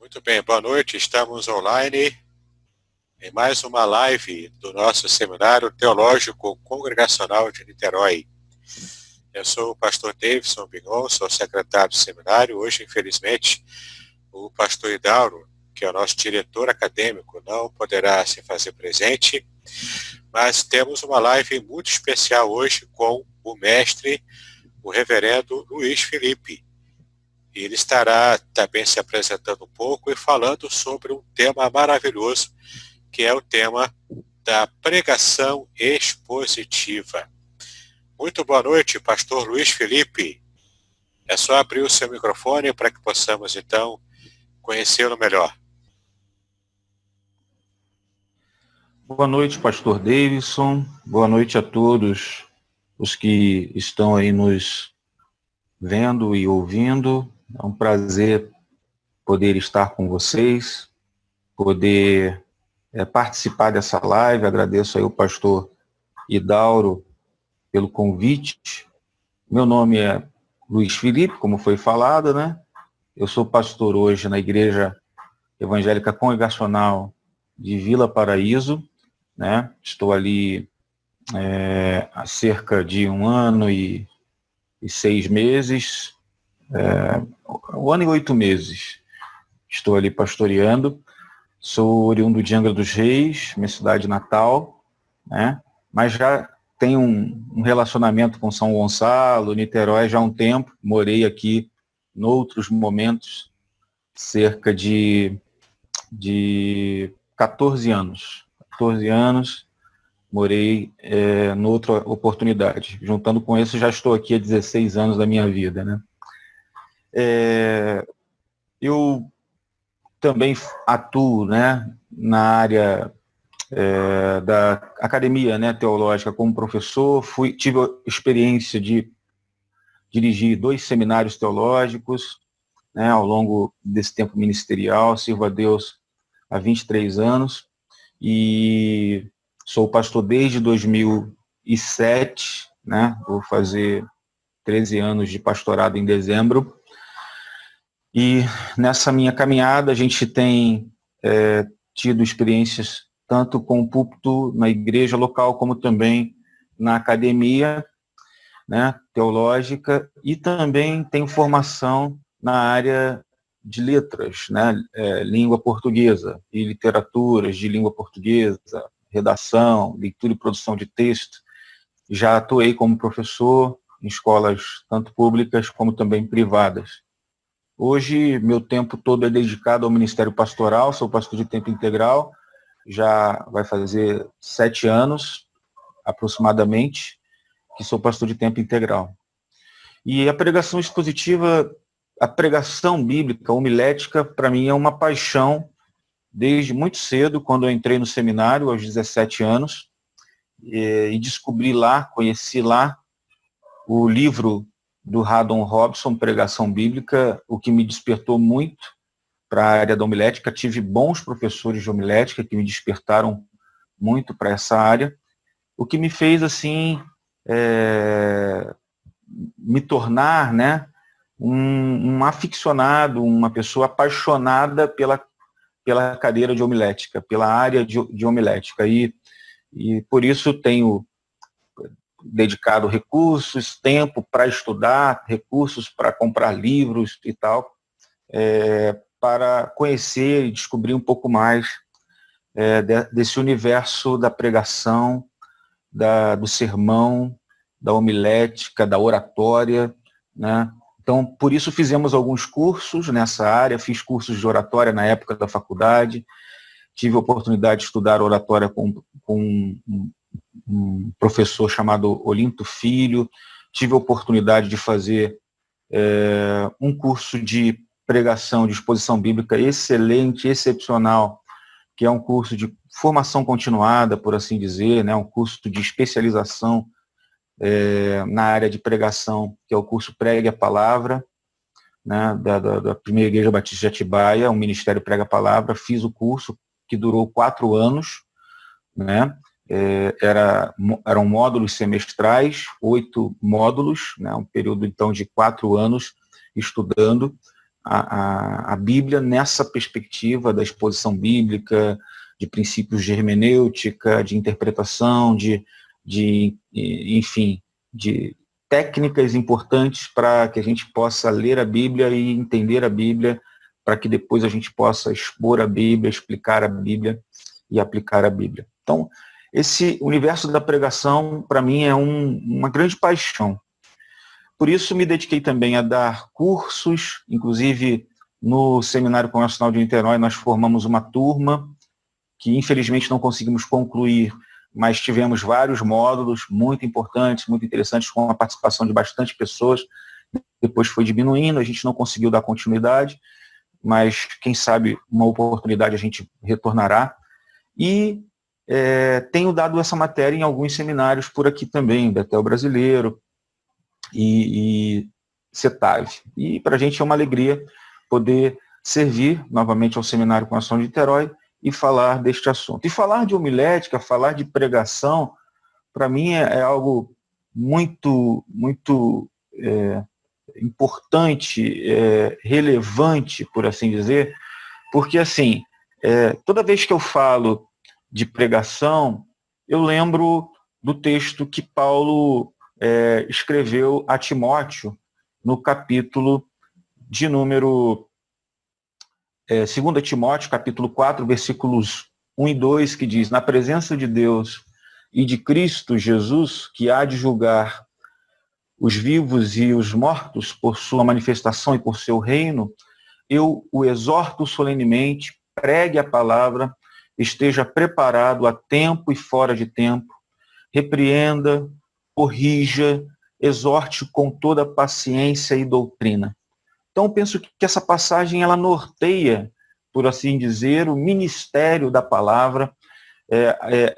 Muito bem, boa noite. Estamos online em mais uma live do nosso Seminário Teológico Congregacional de Niterói. Eu sou o pastor Davidson Bignon, sou secretário do seminário. Hoje, infelizmente, o pastor Idauro, que é o nosso diretor acadêmico, não poderá se fazer presente, mas temos uma live muito especial hoje com o mestre, o reverendo Luiz Felipe. E ele estará também se apresentando um pouco e falando sobre um tema maravilhoso, que é o tema da pregação expositiva. Muito boa noite, pastor Luiz Felipe. É só abrir o seu microfone para que possamos, então, conhecê-lo melhor. Boa noite, pastor Davidson. Boa noite a todos os que estão aí nos vendo e ouvindo. É um prazer poder estar com vocês, poder participar dessa live. Agradeço aí o pastor Idauro pelo convite. Meu nome é Luiz Felipe, como foi falado, né? Eu sou pastor hoje na Igreja Evangélica Congregacional de Vila Paraíso, né? Estou ali há cerca de 1 ano e 6 meses, 1 ano e 8 meses. Estou ali pastoreando. Sou oriundo de Angra dos Reis, minha cidade natal, né? Mas já tenho um relacionamento com São Gonçalo, Niterói já há um tempo. Morei aqui em outros momentos, cerca de 14 anos. 14 anos, morei em outra oportunidade. Juntando com isso, já estou aqui há 16 anos da minha vida, né? Eu também atuo, né, na área da academia, né, teológica como professor. Tive a experiência de dirigir 2 seminários teológicos, né, ao longo desse tempo ministerial. Sirvo a Deus há 23 anos e sou pastor desde 2007, né, vou fazer 13 anos de pastorado em dezembro. E nessa minha caminhada a gente tem tido experiências tanto com o púlpito na igreja local, como também na academia, né, teológica, e também tenho formação na área de letras, né, língua portuguesa e literaturas de língua portuguesa, redação, leitura e produção de texto. Já atuei como professor em escolas tanto públicas como também privadas. Hoje, meu tempo todo é dedicado ao ministério pastoral. Sou pastor de tempo integral, já vai fazer 7 anos, aproximadamente, que sou pastor de tempo integral. E a pregação expositiva, a pregação bíblica, homilética, para mim é uma paixão desde muito cedo, quando eu entrei no seminário, aos 17 anos, e descobri lá, conheci lá o livro do Haddon Robson, Pregação Bíblica, o que me despertou muito para a área da homilética. Tive bons professores de homilética que me despertaram muito para essa área, o que me fez, assim, me tornar, né, um aficionado, uma pessoa apaixonada pela cadeira de homilética, pela área de homilética. E por isso tenho dedicado recursos, tempo para estudar, recursos para comprar livros e tal, para conhecer e descobrir um pouco mais desse universo da pregação, do sermão, da homilética, da oratória, né? Então, por isso fizemos alguns cursos nessa área. Fiz cursos de oratória na época da faculdade, tive a oportunidade de estudar oratória com um professor chamado Olinto Filho, tive a oportunidade de fazer um curso de pregação, de exposição bíblica excelente, excepcional, que é um curso de formação continuada, por assim dizer, né, um curso de especialização na área de pregação, que é o curso Pregue a Palavra, né, da Primeira Igreja Batista de Atibaia, o Ministério Prega a Palavra. Fiz o curso, que durou 4 anos, né, eram módulos semestrais, 8 módulos, né, um período, então, de 4 anos estudando a Bíblia nessa perspectiva da exposição bíblica, de princípios de hermenêutica, de interpretação, enfim, de técnicas importantes para que a gente possa ler a Bíblia e entender a Bíblia, para que depois a gente possa expor a Bíblia, explicar a Bíblia e aplicar a Bíblia. Então, esse universo da pregação, para mim, é uma grande paixão. Por isso, me dediquei também a dar cursos, inclusive no Seminário Congregacional de Niterói, nós formamos uma turma, que infelizmente não conseguimos concluir, mas tivemos vários módulos muito importantes, muito interessantes, com a participação de bastante pessoas. Depois foi diminuindo, a gente não conseguiu dar continuidade, mas quem sabe uma oportunidade a gente retornará. E tenho dado essa matéria em alguns seminários por aqui também, Betel Brasileiro e CETAV. E para a gente é uma alegria poder servir novamente ao Seminário Congregacional de Niterói e falar deste assunto. E falar de homilética, falar de pregação, para mim é algo muito, muito importante, relevante, por assim dizer, porque, assim, toda vez que eu falo de pregação, eu lembro do texto que Paulo escreveu a Timóteo, no capítulo de número 2 Timóteo, capítulo 4, versículos 1 e 2, que diz: na presença de Deus e de Cristo Jesus, que há de julgar os vivos e os mortos por sua manifestação e por seu reino, eu o exorto solenemente, pregue a palavra, esteja preparado a tempo e fora de tempo, repreenda, corrija, exorte com toda paciência e doutrina. Então, penso que essa passagem, ela norteia, por assim dizer, o ministério da palavra.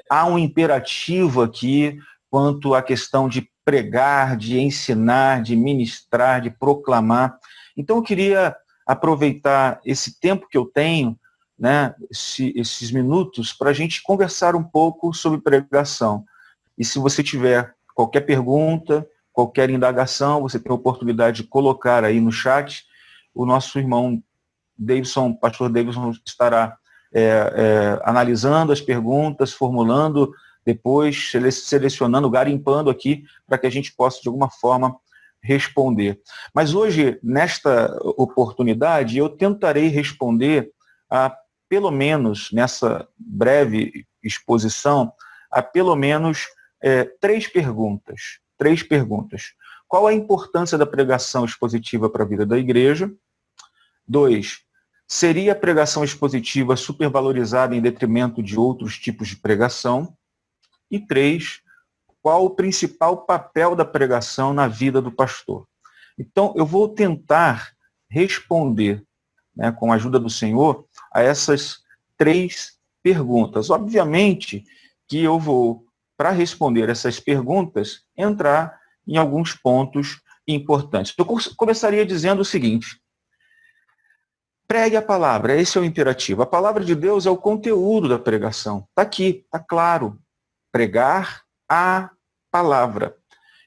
Há um imperativo aqui quanto à questão de pregar, de ensinar, de ministrar, de proclamar. Então, eu queria aproveitar esse tempo que eu tenho, né, esses minutos, para a gente conversar um pouco sobre pregação. E se você tiver qualquer pergunta, qualquer indagação, você tem a oportunidade de colocar aí no chat. O nosso irmão Davidson, pastor Davidson, estará analisando as perguntas, formulando, depois selecionando, garimpando aqui, para que a gente possa, de alguma forma, responder. Mas hoje, nesta oportunidade, eu tentarei responder pelo menos, nessa breve exposição, a pelo menos 3 perguntas. 3 perguntas. Qual a importância da pregação expositiva para a vida da igreja? 2. Seria a pregação expositiva supervalorizada em detrimento de outros tipos de pregação? E 3. Qual o principal papel da pregação na vida do pastor? Então, eu vou tentar responder, né, com a ajuda do Senhor, a essas 3 perguntas. Obviamente que eu vou, para responder essas perguntas, entrar em alguns pontos importantes. Eu começaria dizendo o seguinte: pregue a palavra, esse é o imperativo. A palavra de Deus é o conteúdo da pregação. Está aqui, está claro. Pregar a palavra.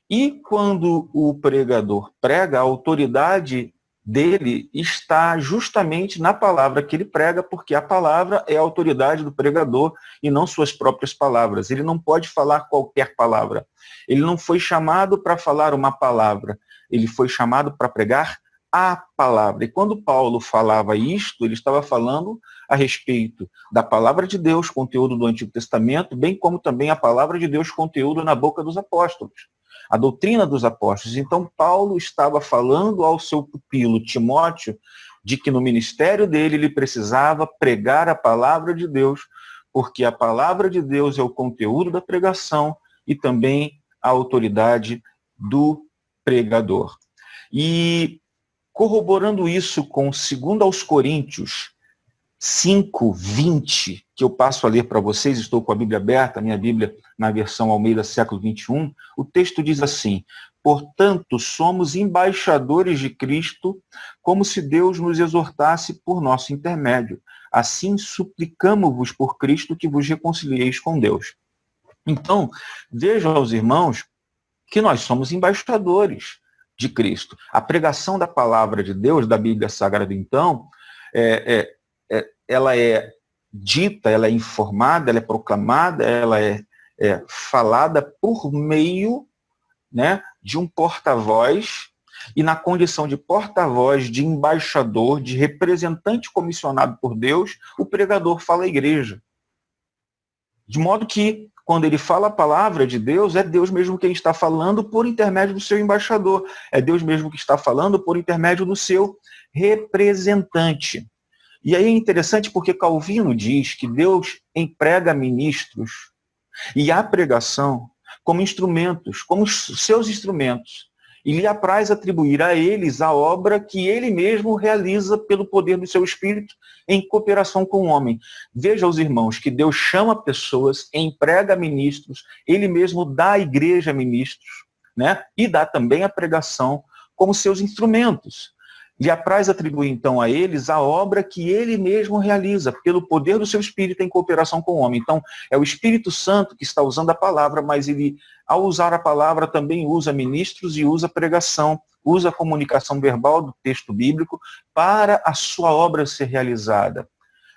E quando o pregador prega, a autoridade dele está justamente na palavra que ele prega, porque a palavra é a autoridade do pregador e não suas próprias palavras. Ele não pode falar qualquer palavra. Ele não foi chamado para falar uma palavra, ele foi chamado para pregar a palavra. E quando Paulo falava isto, ele estava falando a respeito da palavra de Deus, conteúdo do Antigo Testamento, bem como também a palavra de Deus, conteúdo na boca dos apóstolos, a doutrina dos apóstolos. Então, Paulo estava falando ao seu pupilo Timóteo de que no ministério dele ele precisava pregar a palavra de Deus, porque a palavra de Deus é o conteúdo da pregação e também a autoridade do pregador. E corroborando isso com 2 Coríntios 5:20, que eu passo a ler para vocês, estou com a Bíblia aberta, a minha Bíblia na versão Almeida século XXI, o texto diz assim: portanto, somos embaixadores de Cristo, como se Deus nos exortasse por nosso intermédio. Assim, suplicamo-vos por Cristo que vos reconcilieis com Deus. Então, vejam aos irmãos que nós somos embaixadores. de Cristo. A pregação da palavra de Deus, da Bíblia Sagrada, então, ela é dita, ela é informada, ela é proclamada, ela é falada por meio, né, de um porta-voz, e na condição de porta-voz, de embaixador, de representante comissionado por Deus, o pregador fala à igreja. De modo que, quando ele fala a palavra de Deus, é Deus mesmo quem está falando por intermédio do seu embaixador. É Deus mesmo que está falando por intermédio do seu representante. E aí é interessante porque Calvino diz que Deus emprega ministros e a pregação como instrumentos, como seus instrumentos, e lhe apraz atribuir a eles a obra que ele mesmo realiza pelo poder do seu Espírito em cooperação com o homem. Veja, os irmãos, que Deus chama pessoas, emprega ministros, ele mesmo dá à igreja ministros, né? E dá também a pregação como seus instrumentos. Lhe apraz atribuir, então, a eles a obra que ele mesmo realiza, pelo poder do seu Espírito em cooperação com o homem. Então, é o Espírito Santo que está usando a palavra, mas ele, ao usar a palavra, também usa ministros e usa pregação, usa a comunicação verbal do texto bíblico para a sua obra ser realizada.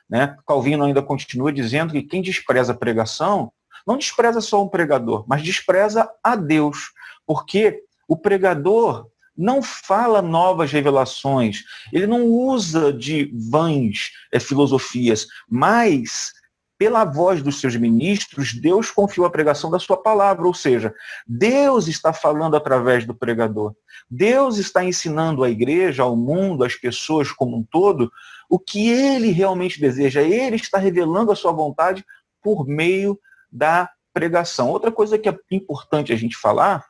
Né? Calvino ainda continua dizendo que quem despreza a pregação, não despreza só um pregador, mas despreza a Deus, porque o pregador não fala novas revelações, ele não usa de vãs filosofias, mas, pela voz dos seus ministros, Deus confiou a pregação da sua palavra, ou seja, Deus está falando através do pregador. Deus está ensinando à igreja, ao mundo, às pessoas como um todo, o que ele realmente deseja. Ele está revelando a sua vontade por meio da pregação. Outra coisa que é importante a gente falar,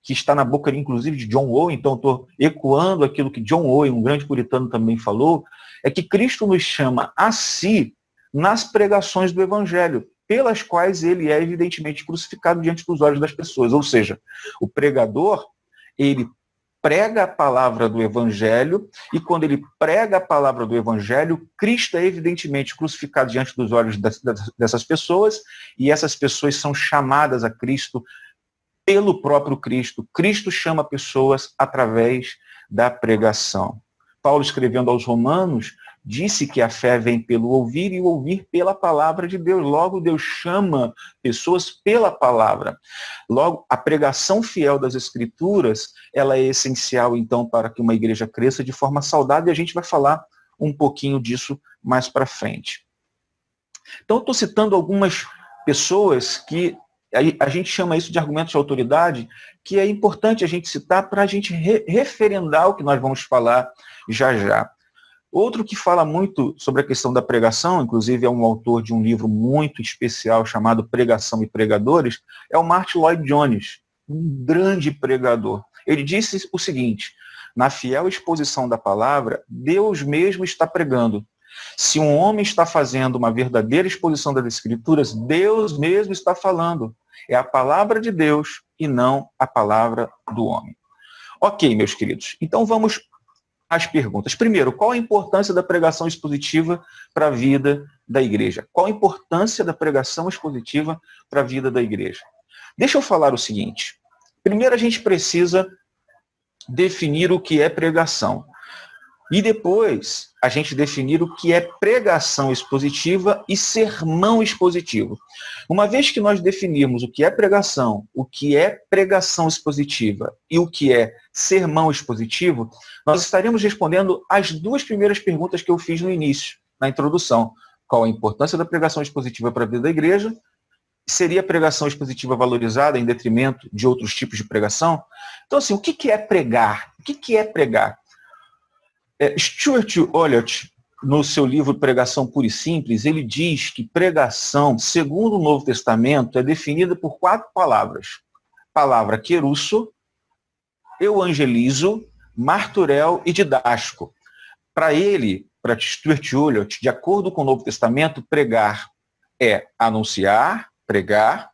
que está na boca, inclusive, de John Owen, então estou ecoando aquilo que John Owen, um grande puritano, também falou, é que Cristo nos chama a si nas pregações do Evangelho, pelas quais ele é evidentemente crucificado diante dos olhos das pessoas. Ou seja, o pregador, ele prega a palavra do Evangelho, e quando ele prega a palavra do Evangelho, Cristo é evidentemente crucificado diante dos olhos dessas pessoas, e essas pessoas são chamadas a Cristo pelo próprio Cristo. Cristo chama pessoas através da pregação. Paulo, escrevendo aos Romanos, disse que a fé vem pelo ouvir e o ouvir pela palavra de Deus. Logo, Deus chama pessoas pela palavra. Logo, a pregação fiel das Escrituras, ela é essencial, então, para que uma igreja cresça de forma saudável, e a gente vai falar um pouquinho disso mais para frente. Então, eu estou citando algumas pessoas que a gente chama isso de argumentos de autoridade, que é importante a gente citar para a gente referendar o que nós vamos falar já já. Outro que fala muito sobre a questão da pregação, inclusive é um autor de um livro muito especial chamado Pregação e Pregadores, é o Martyn Lloyd-Jones, um grande pregador. Ele disse o seguinte: na fiel exposição da palavra, Deus mesmo está pregando. Se um homem está fazendo uma verdadeira exposição das Escrituras, Deus mesmo está falando. É a palavra de Deus e não a palavra do homem. Ok, meus queridos. Então vamos às perguntas. Primeiro, qual a importância da pregação expositiva para a vida da igreja? Qual a importância da pregação expositiva para a vida da igreja? Deixa eu falar o seguinte. Primeiro, a gente precisa definir o que é pregação. E depois, a gente definir o que é pregação expositiva e sermão expositivo. Uma vez que nós definirmos o que é pregação expositiva e o que é sermão expositivo, nós estaremos respondendo as duas primeiras perguntas que eu fiz no início, na introdução. Qual a importância da pregação expositiva para a vida da igreja? Seria a pregação expositiva valorizada em detrimento de outros tipos de pregação? Então, assim, o que é pregar? O que é pregar? Stuart Olyott, no seu livro Pregação Pura e Simples, ele diz que pregação, segundo o Novo Testamento, é definida por 4 palavras. Palavra querusso, euangelizo, marturel e didástico. Para ele, para Stuart Olyott, de acordo com o Novo Testamento, pregar é anunciar, pregar,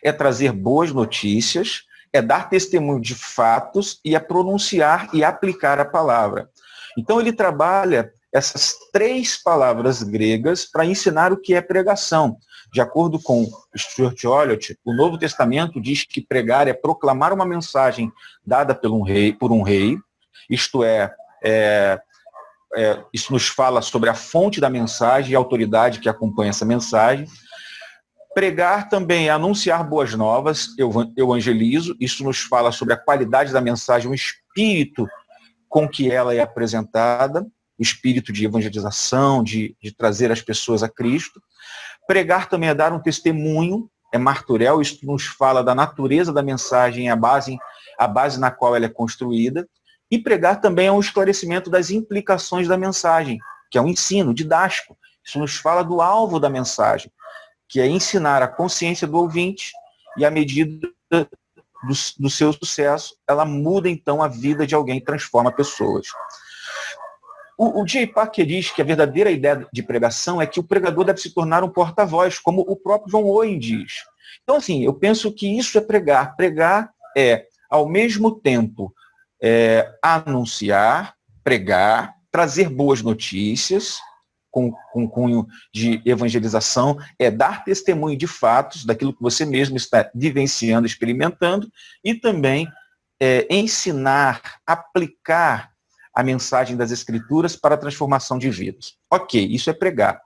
é trazer boas notícias, é dar testemunho de fatos e é pronunciar e aplicar a palavra. Então ele trabalha essas 3 palavras gregas para ensinar o que é pregação. De acordo com Stuart Olyott, o Novo Testamento diz que pregar é proclamar uma mensagem dada por um rei, isto isso nos fala sobre a fonte da mensagem e a autoridade que acompanha essa mensagem. Pregar também é anunciar boas novas, eu evangelizo, isso nos fala sobre a qualidade da mensagem, o espírito com que ela é apresentada, o espírito de evangelização, de trazer as pessoas a Cristo. Pregar também é dar um testemunho, é marturel, isso nos fala da natureza da mensagem, a base na qual ela é construída. E pregar também é um esclarecimento das implicações da mensagem, que é um ensino didático. Isso nos fala do alvo da mensagem, que é ensinar a consciência do ouvinte, e à medida do seu sucesso, ela muda então a vida de alguém, transforma pessoas. O J. Packer diz que a verdadeira ideia de pregação é que o pregador deve se tornar um porta-voz, como o próprio John Owen diz. Então, assim, eu penso que isso é pregar. Pregar é, ao mesmo tempo, anunciar, pregar, trazer boas notícias, com cunho de evangelização, é dar testemunho de fatos, daquilo que você mesmo está vivenciando, experimentando, e também ensinar, aplicar a mensagem das Escrituras para a transformação de vidas. Ok, isso é pregar.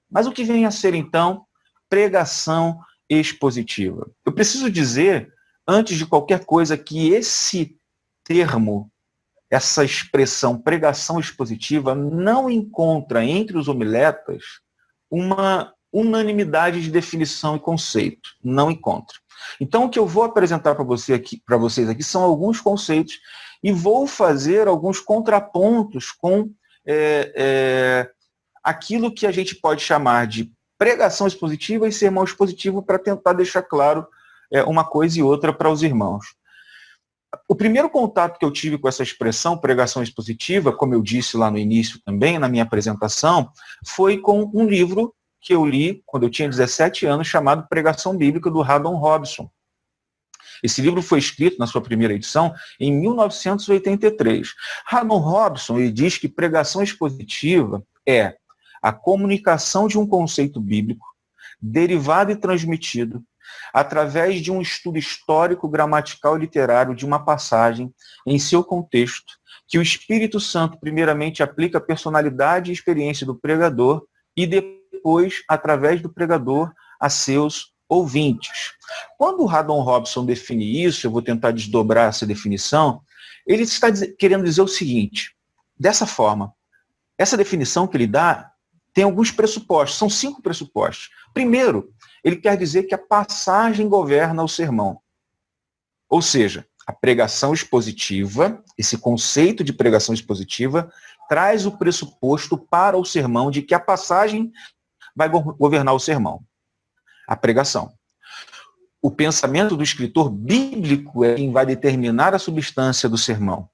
Mas o que vem a ser, então, pregação expositiva? Eu preciso dizer, antes de qualquer coisa, que esse termo, essa expressão pregação expositiva, não encontra entre os homiletas uma unanimidade de definição e conceito. Não encontra. Então, o que eu vou apresentar para vocês aqui são alguns conceitos e vou fazer alguns contrapontos com aquilo que a gente pode chamar de pregação expositiva e sermão expositivo, para tentar deixar claro uma coisa e outra para os irmãos. O primeiro contato que eu tive com essa expressão, pregação expositiva, como eu disse lá no início também, na minha apresentação, foi com um livro que eu li quando eu tinha 17 anos, chamado Pregação Bíblica, do Haddon Robson. Esse livro foi escrito, na sua primeira edição, em 1983. Haddon Robson diz que pregação expositiva é a comunicação de um conceito bíblico, derivado e transmitido, através de um estudo histórico, gramatical e literário de uma passagem em seu contexto, que o Espírito Santo primeiramente aplica a personalidade e experiência do pregador e depois, através do pregador, a seus ouvintes. Quando o Haddon Robson define isso, eu vou tentar desdobrar essa definição, ele está querendo dizer o seguinte: dessa forma, essa definição que ele dá tem alguns pressupostos, são 5 pressupostos. Primeiro, ele quer dizer que a passagem governa o sermão. Ou seja, a pregação expositiva, esse conceito de pregação expositiva, traz o pressuposto para o sermão de que a passagem vai governar o sermão. A pregação. O pensamento do escritor bíblico é quem vai determinar a substância do sermão.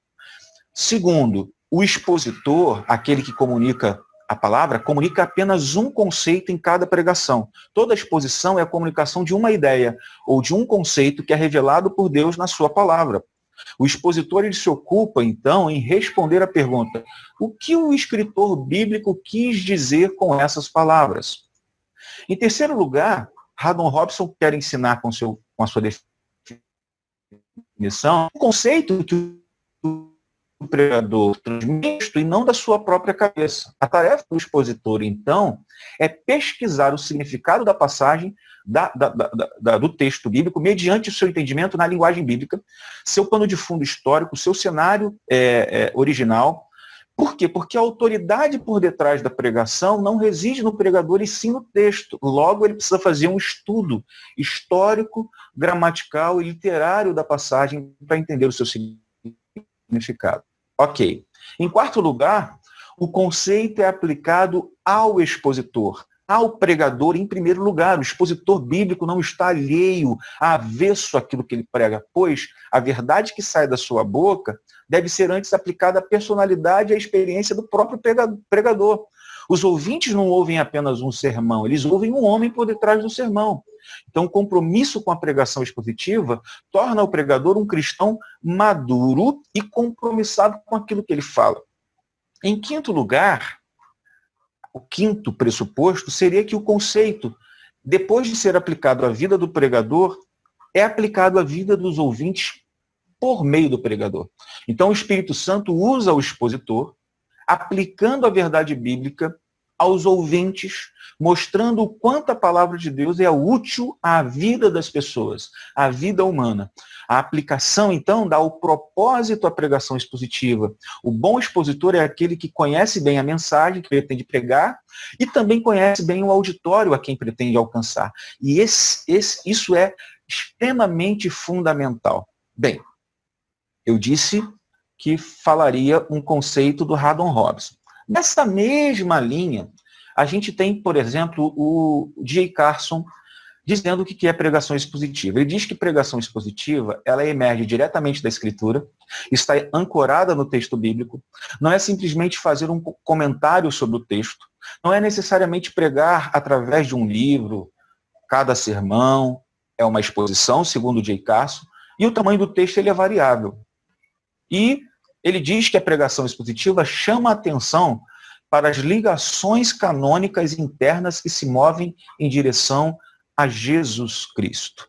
Segundo, o expositor, aquele que comunica a palavra, comunica apenas um conceito em cada pregação. Toda exposição é a comunicação de uma ideia ou de um conceito que é revelado por Deus na sua palavra. O expositor ele se ocupa, então, em responder à pergunta: o que o escritor bíblico quis dizer com essas palavras? Em terceiro lugar, Haddon Robson quer ensinar com a sua definição o conceito que o pregador transmite e não da sua própria cabeça. A tarefa do expositor, então, é pesquisar o significado da passagem do texto bíblico mediante o seu entendimento na linguagem bíblica, seu pano de fundo histórico, seu cenário original. Por quê? Porque a autoridade por detrás da pregação não reside no pregador e sim no texto. Logo, ele precisa fazer um estudo histórico, gramatical e literário da passagem para entender o seu significado. Ok. Em quarto lugar, o conceito é aplicado ao expositor, ao pregador em primeiro lugar. O expositor bíblico não está alheio, avesso àquilo que ele prega, pois a verdade que sai da sua boca deve ser antes aplicada à personalidade e à experiência do próprio pregador. Os ouvintes não ouvem apenas um sermão, eles ouvem um homem por detrás do sermão. Então, o compromisso com a pregação expositiva torna o pregador um cristão maduro e compromissado com aquilo que ele fala. Em quinto lugar, o quinto pressuposto seria que o conceito, depois de ser aplicado à vida do pregador, é aplicado à vida dos ouvintes por meio do pregador. Então, o Espírito Santo usa o expositor, aplicando a verdade bíblica aos ouvintes, mostrando o quanto a palavra de Deus é útil à vida das pessoas, à vida humana. A aplicação, então, dá o propósito à pregação expositiva. O bom expositor é aquele que conhece bem a mensagem que pretende pregar e também conhece bem o auditório a quem pretende alcançar. E isso é extremamente fundamental. Bem, eu disse que falaria um conceito do Haddon Robinson. Nessa mesma linha, a gente tem, por exemplo, o J. Carson dizendo o que é pregação expositiva. Ele diz que pregação expositiva, ela emerge diretamente da Escritura, está ancorada no texto bíblico, não é simplesmente fazer um comentário sobre o texto, não é necessariamente pregar através de um livro, cada sermão é uma exposição, segundo o J. Carson, e o tamanho do texto ele é variável. E ele diz que a pregação expositiva chama a atenção para as ligações canônicas internas que se movem em direção a Jesus Cristo.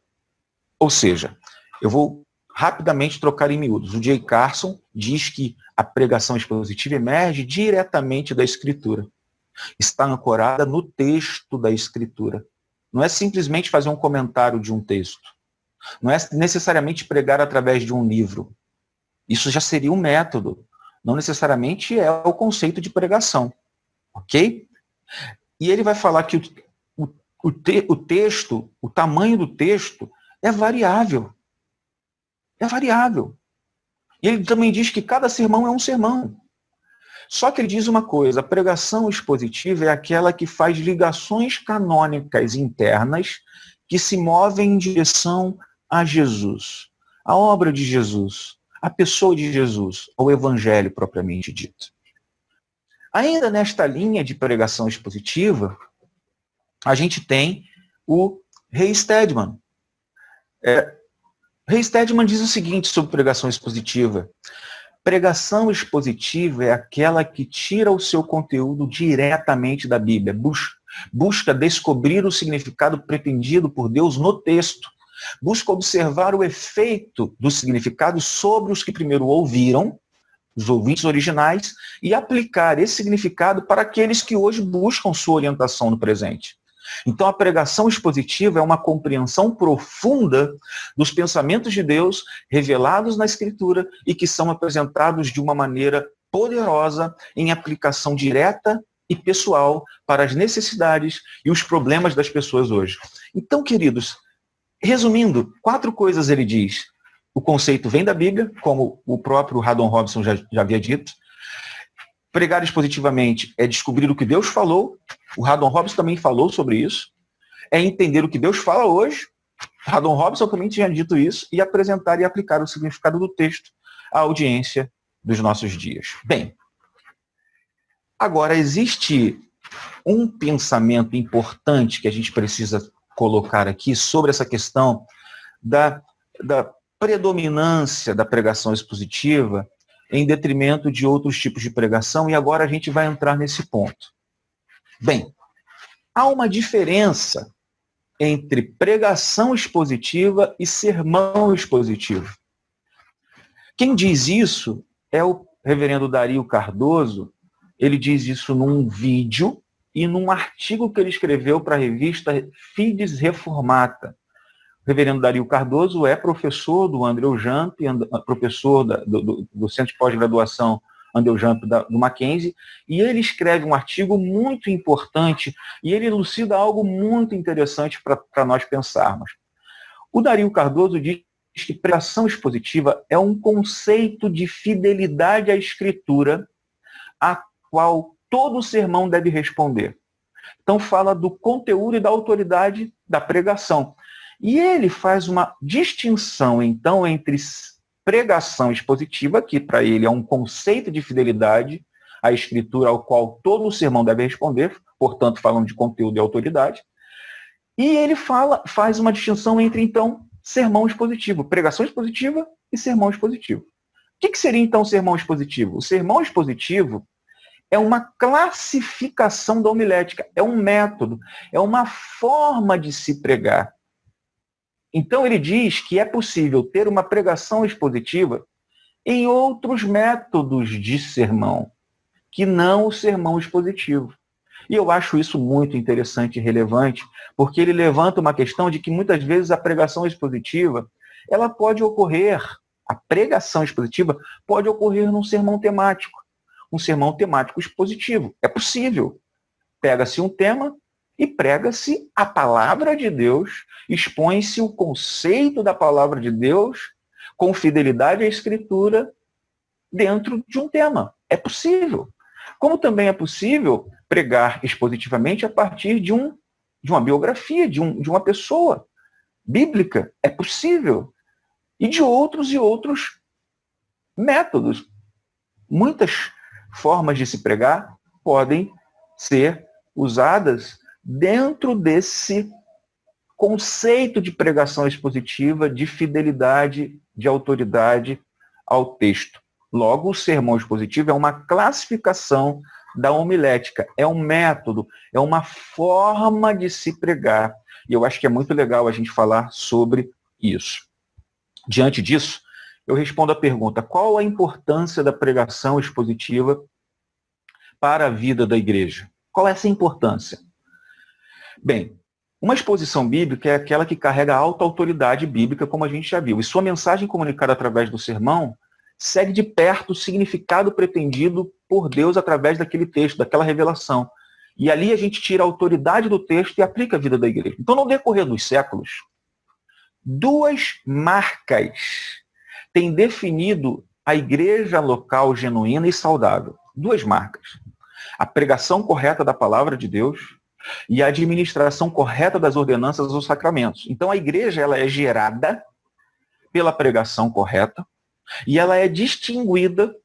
Ou seja, eu vou rapidamente trocar em miúdos. O J. Carson diz que a pregação expositiva emerge diretamente da Escritura. Está ancorada no texto da Escritura. Não é simplesmente fazer um comentário de um texto. Não é necessariamente pregar através de um livro. Isso já seria um método. Não necessariamente é o conceito de pregação. Ok? E ele vai falar que o texto, o tamanho do texto, é variável. É variável. E ele também diz que cada sermão é um sermão. Só que ele diz uma coisa, a pregação expositiva é aquela que faz ligações canônicas internas que se movem em direção a Jesus, a obra de Jesus, a pessoa de Jesus, ao evangelho propriamente dito. Ainda nesta linha de pregação expositiva, a gente tem o Ray Stedman. Ray Stedman diz o seguinte sobre pregação expositiva. Pregação expositiva é aquela que tira o seu conteúdo diretamente da Bíblia, busca descobrir o significado pretendido por Deus no texto, busca observar o efeito do significado sobre os que primeiro ouviram, os ouvintes originais, e aplicar esse significado para aqueles que hoje buscam sua orientação no presente. Então, a pregação expositiva é uma compreensão profunda dos pensamentos de Deus revelados na Escritura e que são apresentados de uma maneira poderosa em aplicação direta e pessoal para as necessidades e os problemas das pessoas hoje. Então, queridos, resumindo, 4 coisas ele diz. O conceito vem da Bíblia, como o próprio Haddon Robinson já havia dito. Pregar expositivamente é descobrir o que Deus falou. O Haddon Robinson também falou sobre isso. É entender o que Deus fala hoje. Haddon Robinson também tinha dito isso. E apresentar e aplicar o significado do texto à audiência dos nossos dias. Bem, agora existe um pensamento importante que a gente precisa colocar aqui sobre essa questão da predominância da pregação expositiva em detrimento de outros tipos de pregação, e agora a gente vai entrar nesse ponto. Bem, há uma diferença entre pregação expositiva e sermão expositivo. Quem diz isso é o reverendo Dario Cardoso. Ele diz isso num vídeo e num artigo que ele escreveu para a revista Fides Reformata. O reverendo Dario Cardoso é professor do André Jump, professor do Centro de Pós-Graduação André Jump do Mackenzie, e ele escreve um artigo muito importante e ele elucida algo muito interessante para nós pensarmos. O Dario Cardoso diz que pregação expositiva é um conceito de fidelidade à Escritura a qual todo sermão deve responder. Então fala do conteúdo e da autoridade da pregação. E ele faz uma distinção, então, entre pregação expositiva, que para ele é um conceito de fidelidade à Escritura ao qual todo o sermão deve responder, portanto, falando de conteúdo e autoridade, e ele faz uma distinção entre, então, sermão expositivo, pregação expositiva e sermão expositivo. O que seria, então, sermão expositivo? O sermão expositivo é uma classificação da homilética, é um método, é uma forma de se pregar. Então ele diz que é possível ter uma pregação expositiva em outros métodos de sermão, que não o sermão expositivo. E eu acho isso muito interessante e relevante, porque ele levanta uma questão de que muitas vezes a pregação expositiva, ela pode ocorrer, a pregação expositiva pode ocorrer num sermão temático, um sermão temático expositivo. É possível. Pega-se um tema e prega-se a palavra de Deus, expõe-se o conceito da palavra de Deus com fidelidade à Escritura dentro de um tema. É possível. Como também é possível pregar expositivamente a partir de uma biografia, de uma pessoa bíblica. É possível. E de outros métodos. Muitas formas de se pregar podem ser usadas dentro desse conceito de pregação expositiva, de fidelidade, de autoridade ao texto. Logo, o sermão expositivo é uma classificação da homilética, é um método, é uma forma de se pregar. E eu acho que é muito legal a gente falar sobre isso. Diante disso, eu respondo a pergunta: qual a importância da pregação expositiva para a vida da igreja? Qual é essa importância? Bem, uma exposição bíblica é aquela que carrega alta autoridade bíblica, como a gente já viu, e sua mensagem comunicada através do sermão segue de perto o significado pretendido por Deus através daquele texto, daquela revelação. E ali a gente tira a autoridade do texto e aplica a vida da igreja. Então, no decorrer dos séculos, duas marcas têm definido a igreja local genuína e saudável. Duas marcas. A pregação correta da palavra de Deus e a administração correta das ordenanças ou sacramentos. Então, a igreja ela é gerada pela pregação correta e ela é distinguida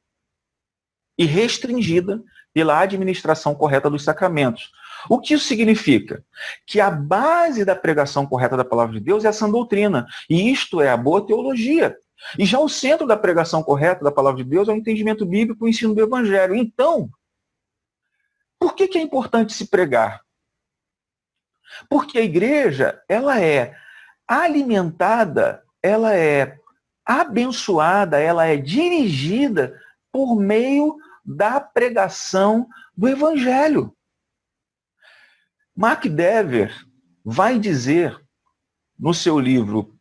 e restringida pela administração correta dos sacramentos. O que isso significa? Que a base da pregação correta da palavra de Deus é a sã doutrina, e isto é a boa teologia. E já o centro da pregação correta da palavra de Deus é o entendimento bíblico e o ensino do evangelho. Então, por que é importante se pregar? Porque a igreja, ela é alimentada, ela é abençoada, ela é dirigida por meio da pregação do evangelho. Mark Dever vai dizer no seu livro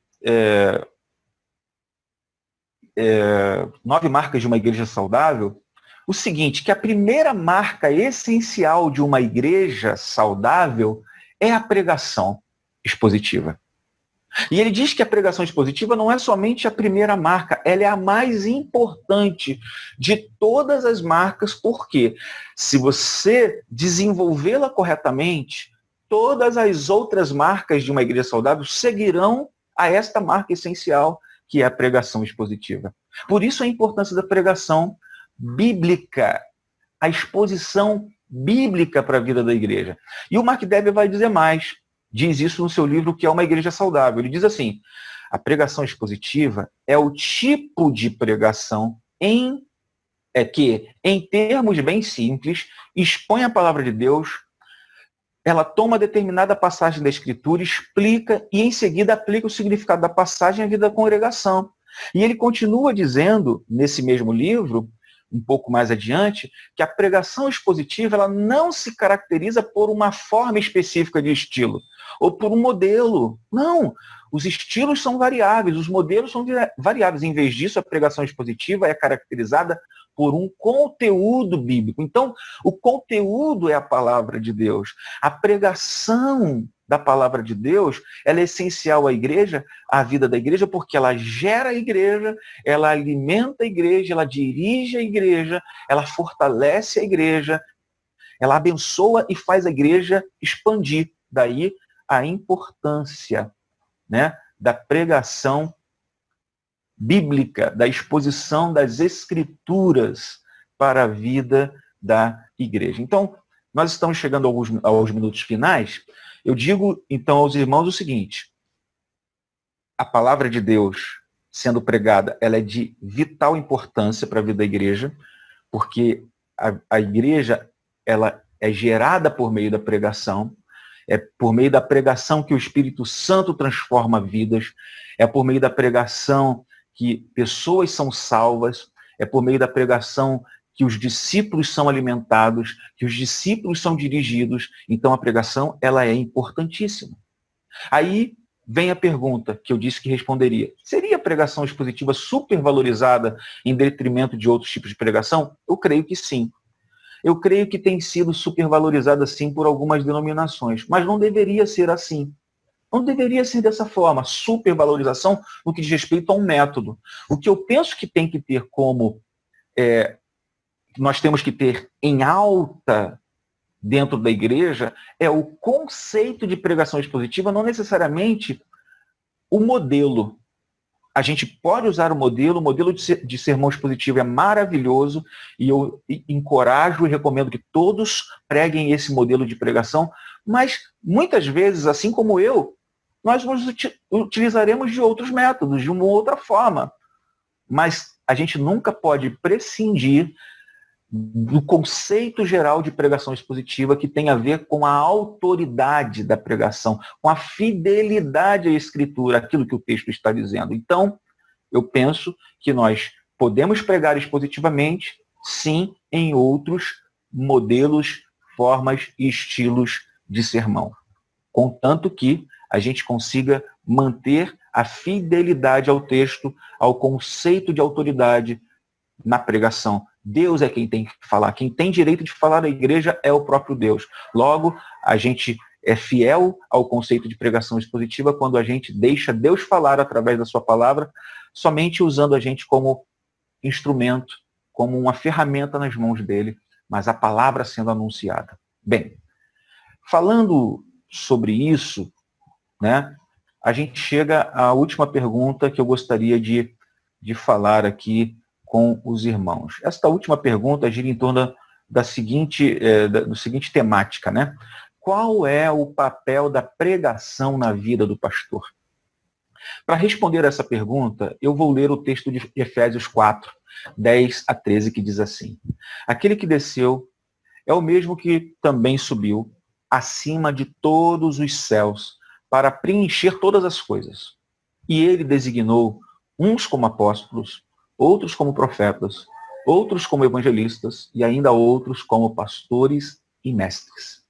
9 Marcas de uma Igreja Saudável o seguinte, que a primeira marca essencial de uma igreja saudável é a pregação expositiva. E ele diz que a pregação expositiva não é somente a primeira marca, ela é a mais importante de todas as marcas, porque se você desenvolvê-la corretamente, todas as outras marcas de uma igreja saudável seguirão a esta marca essencial, que é a pregação expositiva. Por isso a importância da pregação bíblica, a exposição bíblica para a vida da igreja. E o Mark Dever vai dizer mais. Diz isso no seu livro, que é uma igreja saudável. Ele diz assim, a pregação expositiva é o tipo de pregação que, em termos bem simples, expõe a palavra de Deus, ela toma determinada passagem da Escritura, explica e, em seguida, aplica o significado da passagem à vida da congregação. E ele continua dizendo, nesse mesmo livro, um pouco mais adiante, que a pregação expositiva ela não se caracteriza por uma forma específica de estilo, ou por um modelo. Não, os estilos são variáveis, os modelos são variáveis. Em vez disso, a pregação expositiva é caracterizada por um conteúdo bíblico. Então, o conteúdo é a palavra de Deus. A pregação da palavra de Deus, ela é essencial à igreja, à vida da igreja, porque ela gera a igreja, ela alimenta a igreja, ela dirige a igreja, ela fortalece a igreja, ela abençoa e faz a igreja expandir. Daí a importância, né, da pregação bíblica, da exposição das escrituras para a vida da igreja. Então, nós estamos chegando aos minutos finais. Eu digo, então, aos irmãos o seguinte: a palavra de Deus sendo pregada, ela é de vital importância para a vida da igreja, porque a igreja, ela é gerada por meio da pregação, é por meio da pregação que o Espírito Santo transforma vidas, é por meio da pregação que pessoas são salvas, é por meio da pregação que os discípulos são alimentados, que os discípulos são dirigidos. Então a pregação, ela é importantíssima. Aí vem a pergunta que eu disse que responderia. Seria a pregação expositiva supervalorizada em detrimento de outros tipos de pregação? Eu creio que sim. Eu creio que tem sido supervalorizada sim por algumas denominações, mas não deveria ser assim. Não deveria ser dessa forma, supervalorização no que diz respeito a um método. O que eu penso que tem que ter como, nós temos que ter em alta dentro da igreja, é o conceito de pregação expositiva, não necessariamente o modelo. A gente pode usar o modelo de sermão expositivo é maravilhoso, e eu encorajo e recomendo que todos preguem esse modelo de pregação, mas muitas vezes, assim como eu, nós utilizaremos de outros métodos, de uma outra forma. Mas a gente nunca pode prescindir do conceito geral de pregação expositiva, que tem a ver com a autoridade da pregação, com a fidelidade à Escritura, aquilo que o texto está dizendo. Então, eu penso que nós podemos pregar expositivamente, sim, em outros modelos, formas e estilos de sermão, contanto que a gente consiga manter a fidelidade ao texto, ao conceito de autoridade na pregação. Deus é quem tem que falar. Quem tem direito de falar na igreja é o próprio Deus. Logo, a gente é fiel ao conceito de pregação expositiva quando a gente deixa Deus falar através da sua palavra, somente usando a gente como instrumento, como uma ferramenta nas mãos dele, mas a palavra sendo anunciada. Bem, falando sobre isso, né, a gente chega à última pergunta que eu gostaria de falar aqui com os irmãos. Esta última pergunta gira em torno da seguinte temática, né? Qual é o papel da pregação na vida do pastor? Para responder essa pergunta, eu vou ler o texto de Efésios 4, 10 a 13, que diz assim: aquele que desceu é o mesmo que também subiu acima de todos os céus para preencher todas as coisas. E ele designou uns como apóstolos, outros como profetas, outros como evangelistas e ainda outros como pastores e mestres,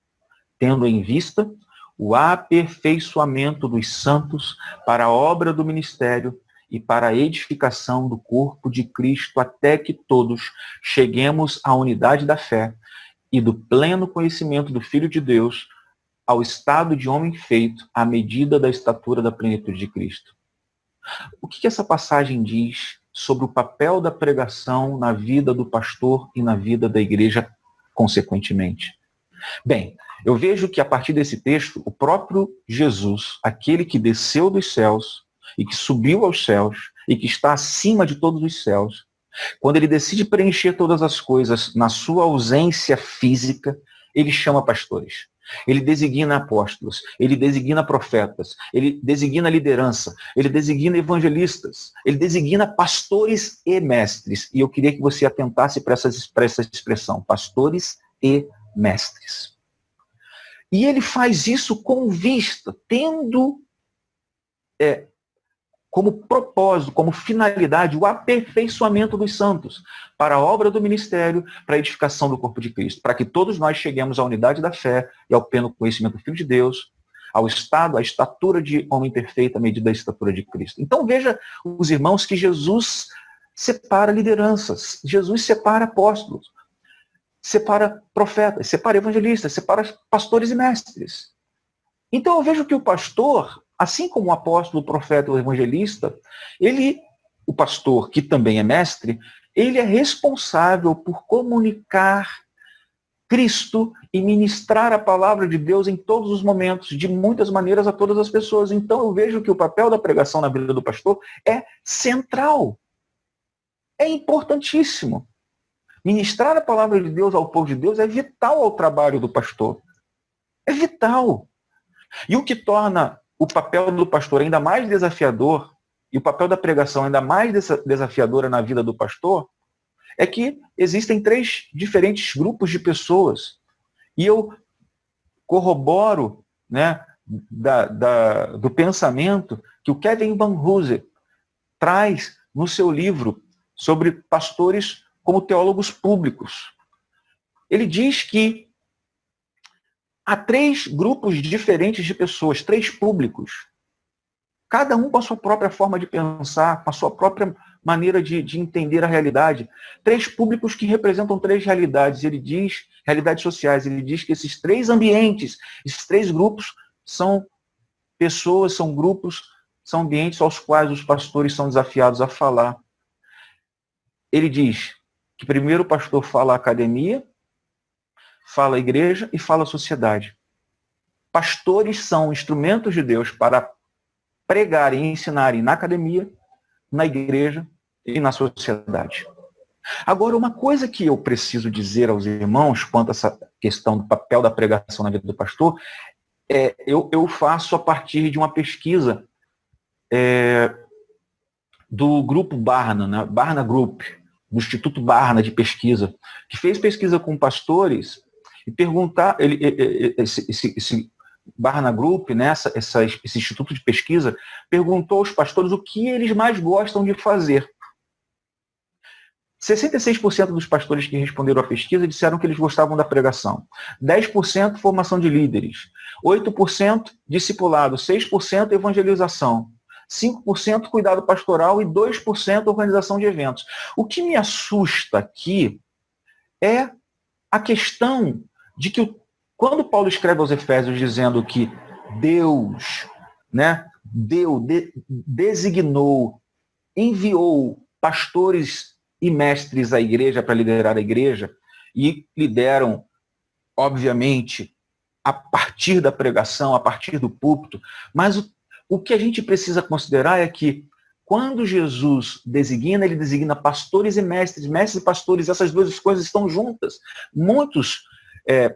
tendo em vista o aperfeiçoamento dos santos para a obra do ministério e para a edificação do corpo de Cristo, até que todos cheguemos à unidade da fé e do pleno conhecimento do Filho de Deus, ao estado de homem feito, à medida da estatura da plenitude de Cristo. O que essa passagem diz sobre o papel da pregação na vida do pastor e na vida da igreja, consequentemente? Bem, eu vejo que a partir desse texto, o próprio Jesus, aquele que desceu dos céus e que subiu aos céus e que está acima de todos os céus, quando ele decide preencher todas as coisas na sua ausência física, ele chama pastores. Ele designa apóstolos, ele designa profetas, ele designa liderança, ele designa evangelistas, ele designa pastores e mestres. E eu queria que você atentasse para essa expressão, pastores e mestres. E ele faz isso com vista, tendo como propósito, como finalidade, o aperfeiçoamento dos santos para a obra do ministério, para a edificação do corpo de Cristo, para que todos nós cheguemos à unidade da fé e ao pleno conhecimento do Filho de Deus, ao estado, à estatura de homem perfeito, à medida da estatura de Cristo. Então veja, os irmãos, que Jesus separa lideranças, Jesus separa apóstolos, separa profetas, separa evangelistas, separa pastores e mestres. Então eu vejo que o pastor, assim como o apóstolo, o profeta e o evangelista, o pastor, que também é mestre, ele é responsável por comunicar Cristo e ministrar a palavra de Deus em todos os momentos, de muitas maneiras, a todas as pessoas. Então eu vejo que o papel da pregação na vida do pastor é central. É importantíssimo. Ministrar a palavra de Deus ao povo de Deus é vital ao trabalho do pastor. É vital. E o que torna o papel do pastor ainda mais desafiador, e o papel da pregação ainda mais desafiadora na vida do pastor, é que existem 3 diferentes grupos de pessoas. E eu corroboro, né, do pensamento que o Kevin Van Hooser traz no seu livro sobre pastores como teólogos públicos. Ele diz que há 3 grupos diferentes de pessoas, 3 públicos, cada um com a sua própria forma de pensar, com a sua própria maneira de entender a realidade. 3 públicos que representam 3 realidades. Ele diz, realidades sociais, ele diz que esses 3 ambientes, esses 3 grupos são pessoas, são grupos, são ambientes aos quais os pastores são desafiados a falar. Ele diz que primeiro o pastor fala a academia, fala a igreja e fala a sociedade. Pastores são instrumentos de Deus para pregarem e ensinarem na academia, na igreja e na sociedade. Agora, uma coisa que eu preciso dizer aos irmãos quanto a essa questão do papel da pregação na vida do pastor, eu faço a partir de uma pesquisa do grupo Barna, né? Barna Group, do Instituto Barna de Pesquisa, que fez pesquisa com pastores e perguntar, esse Barna Group, né, esse instituto de pesquisa, perguntou aos pastores o que eles mais gostam de fazer. 66% dos pastores que responderam à pesquisa disseram que eles gostavam da pregação. 10% formação de líderes. 8% discipulado. 6% evangelização. 5% cuidado pastoral e 2% organização de eventos. O que me assusta aqui é a questão de que quando Paulo escreve aos Efésios dizendo que Deus, né, designou, enviou pastores e mestres à igreja para liderar a igreja, e lideram, obviamente, a partir da pregação, a partir do púlpito, mas o que a gente precisa considerar é que quando Jesus designa, ele designa pastores e mestres, mestres e pastores, essas 2 coisas estão juntas. Muitos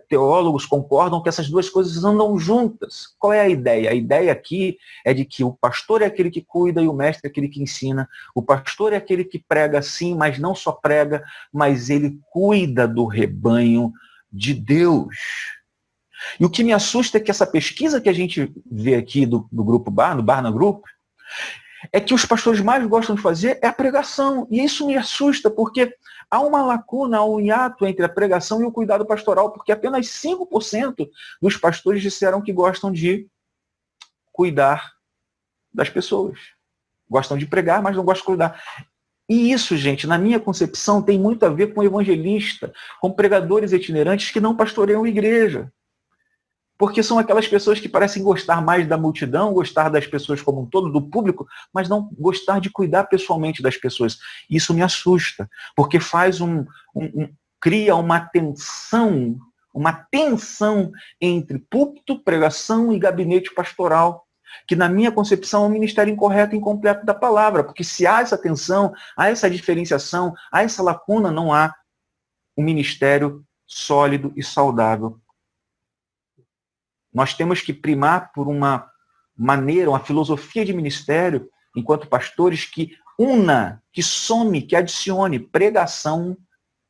teólogos concordam que essas 2 coisas andam juntas. Qual é a ideia? A ideia aqui é de que o pastor é aquele que cuida e o mestre é aquele que ensina. O pastor é aquele que prega sim, mas não só prega, mas ele cuida do rebanho de Deus. E o que me assusta é que essa pesquisa que a gente vê aqui do grupo Barna, do Barna Group, é que os pastores mais gostam de fazer é a pregação. E isso me assusta, porque há uma lacuna, há um hiato entre a pregação e o cuidado pastoral, porque apenas 5% dos pastores disseram que gostam de cuidar das pessoas. Gostam de pregar, mas não gostam de cuidar. E isso, gente, na minha concepção, tem muito a ver com evangelista, com pregadores itinerantes que não pastoreiam a igreja. Porque são aquelas pessoas que parecem gostar mais da multidão, gostar das pessoas como um todo, do público, mas não gostar de cuidar pessoalmente das pessoas. Isso me assusta, porque faz cria uma tensão entre púlpito, pregação e gabinete pastoral, que na minha concepção é um ministério incorreto e incompleto da palavra, porque se há essa tensão, há essa diferenciação, há essa lacuna, não há um ministério sólido e saudável. Nós temos que primar por uma maneira, uma filosofia de ministério, enquanto pastores, que una, que some, que adicione pregação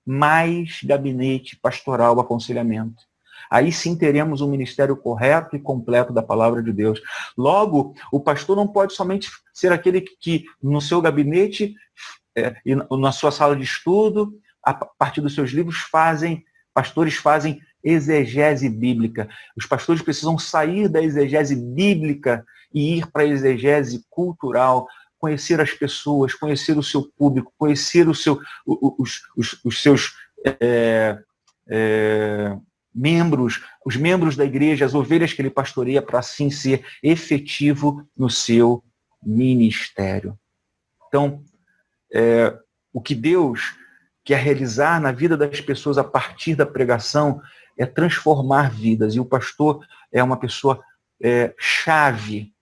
mais gabinete pastoral, aconselhamento. Aí sim teremos um ministério correto e completo da palavra de Deus. Logo, o pastor não pode somente ser aquele que no seu gabinete e na sua sala de estudo, a partir dos seus livros, pastores fazem exegese bíblica. Os pastores precisam sair da exegese bíblica e ir para a exegese cultural, conhecer as pessoas, conhecer o seu público, conhecer os seus membros, os membros da igreja, as ovelhas que ele pastoreia, para assim ser efetivo no seu ministério. Então, o que Deus quer realizar na vida das pessoas a partir da pregação é transformar vidas, e o pastor é uma pessoa chave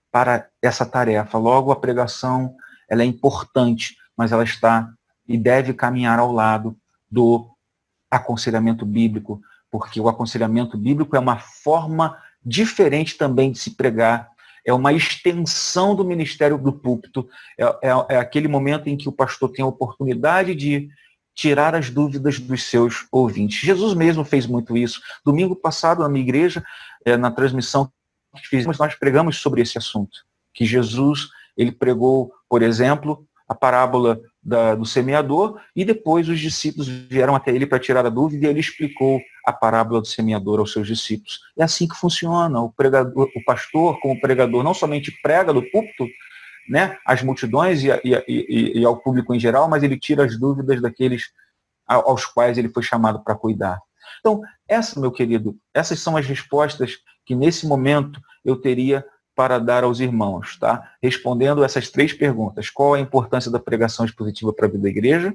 para essa tarefa. Logo, a pregação ela é importante, mas ela está e deve caminhar ao lado do aconselhamento bíblico, porque o aconselhamento bíblico é uma forma diferente também de se pregar, é uma extensão do ministério do púlpito, é aquele momento em que o pastor tem a oportunidade de tirar as dúvidas dos seus ouvintes. Jesus mesmo fez muito isso. Domingo passado, na minha igreja, na transmissão que fizemos, nós pregamos sobre esse assunto. Que Jesus, ele pregou, por exemplo, a parábola do semeador, e depois os discípulos vieram até ele para tirar a dúvida, e ele explicou a parábola do semeador aos seus discípulos. É assim que funciona. O pregador, o pastor, como pregador, não somente prega do púlpito, né, às multidões e ao público em geral, mas ele tira as dúvidas daqueles aos quais ele foi chamado para cuidar. Então, meu querido, essas são as respostas que nesse momento eu teria para dar aos irmãos, tá? Respondendo essas 3 perguntas. Qual a importância da pregação expositiva para a vida da igreja?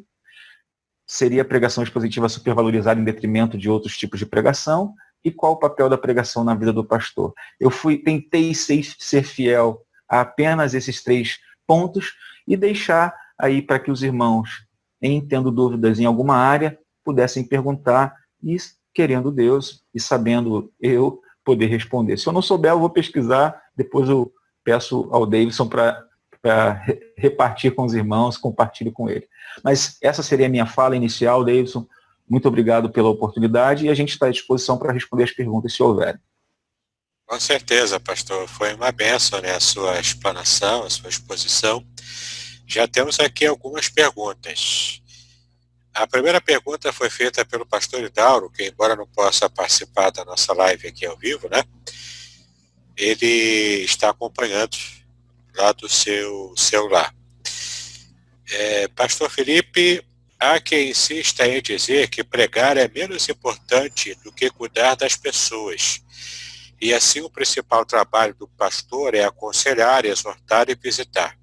Seria a pregação expositiva supervalorizada em detrimento de outros tipos de pregação? E qual o papel da pregação na vida do pastor? Eu tentei ser fiel a apenas esses 3 pontos e deixar aí para que os irmãos, em tendo dúvidas em alguma área, pudessem perguntar e, querendo Deus e sabendo eu, poder responder. Se eu não souber, eu vou pesquisar, depois eu peço ao Davidson para repartir com os irmãos, compartilhe com ele. Mas essa seria a minha fala inicial, Davidson. Muito obrigado pela oportunidade e a gente está à disposição para responder as perguntas, se houver. Com certeza, pastor. Foi uma bênção, né, a sua explanação, a sua exposição. Já temos aqui algumas perguntas. A primeira pergunta foi feita pelo pastor Idauro, que embora não possa participar da nossa live aqui ao vivo, né, ele está acompanhando lá do seu celular. Pastor Felipe, há quem insista em dizer que pregar é menos importante do que cuidar das pessoas. E assim o principal trabalho do pastor é aconselhar, exortar e visitar.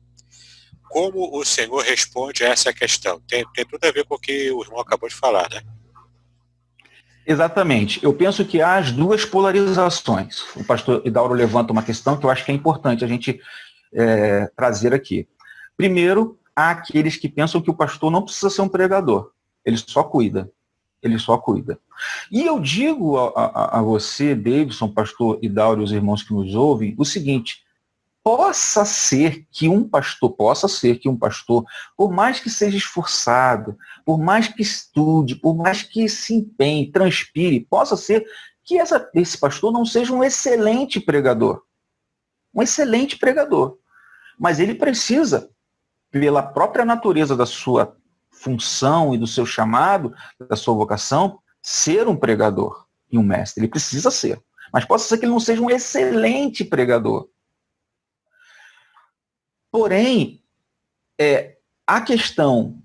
Como o senhor responde a essa questão? Tem tudo a ver com o que o irmão acabou de falar, né? Exatamente. Eu penso que há as 2 polarizações. O pastor Idauro levanta uma questão que eu acho que é importante a gente trazer aqui. Primeiro, há aqueles que pensam que o pastor não precisa ser um pregador. Ele só cuida. Ele só cuida. E eu digo a você, Davidson, pastor Idauro e os irmãos que nos ouvem, o seguinte: possa ser que um pastor, por mais que seja esforçado, por mais que estude, por mais que se empenhe, transpire, possa ser que esse pastor não seja um excelente pregador. Um excelente pregador. Mas ele precisa, pela própria natureza da sua função e do seu chamado, da sua vocação, ser um pregador e um mestre. Ele precisa ser. Mas possa ser que ele não seja um excelente pregador. Porém, a questão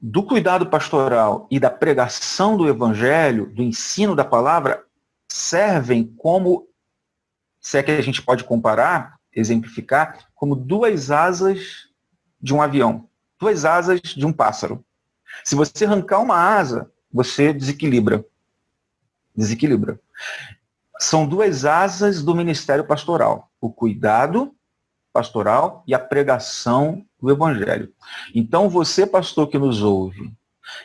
do cuidado pastoral e da pregação do evangelho, do ensino da palavra, servem como, se é que a gente pode comparar, exemplificar, como 2 asas de um avião, 2 asas de um pássaro. Se você arrancar uma asa, você desequilibra. São 2 asas do ministério pastoral: o cuidado pastoral e a pregação do evangelho. Então, você, pastor que nos ouve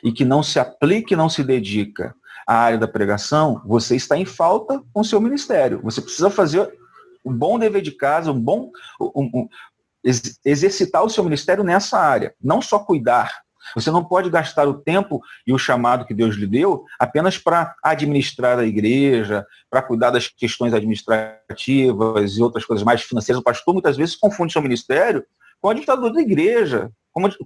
e que não se aplica e não se dedica à área da pregação, você está em falta com o seu ministério. Você precisa fazer um bom dever de casa, exercitar o seu ministério nessa área, não só cuidar. Você não pode gastar o tempo e o chamado que Deus lhe deu apenas para administrar a igreja, para cuidar das questões administrativas e outras coisas mais financeiras. O pastor muitas vezes confunde seu ministério com o administrador da igreja,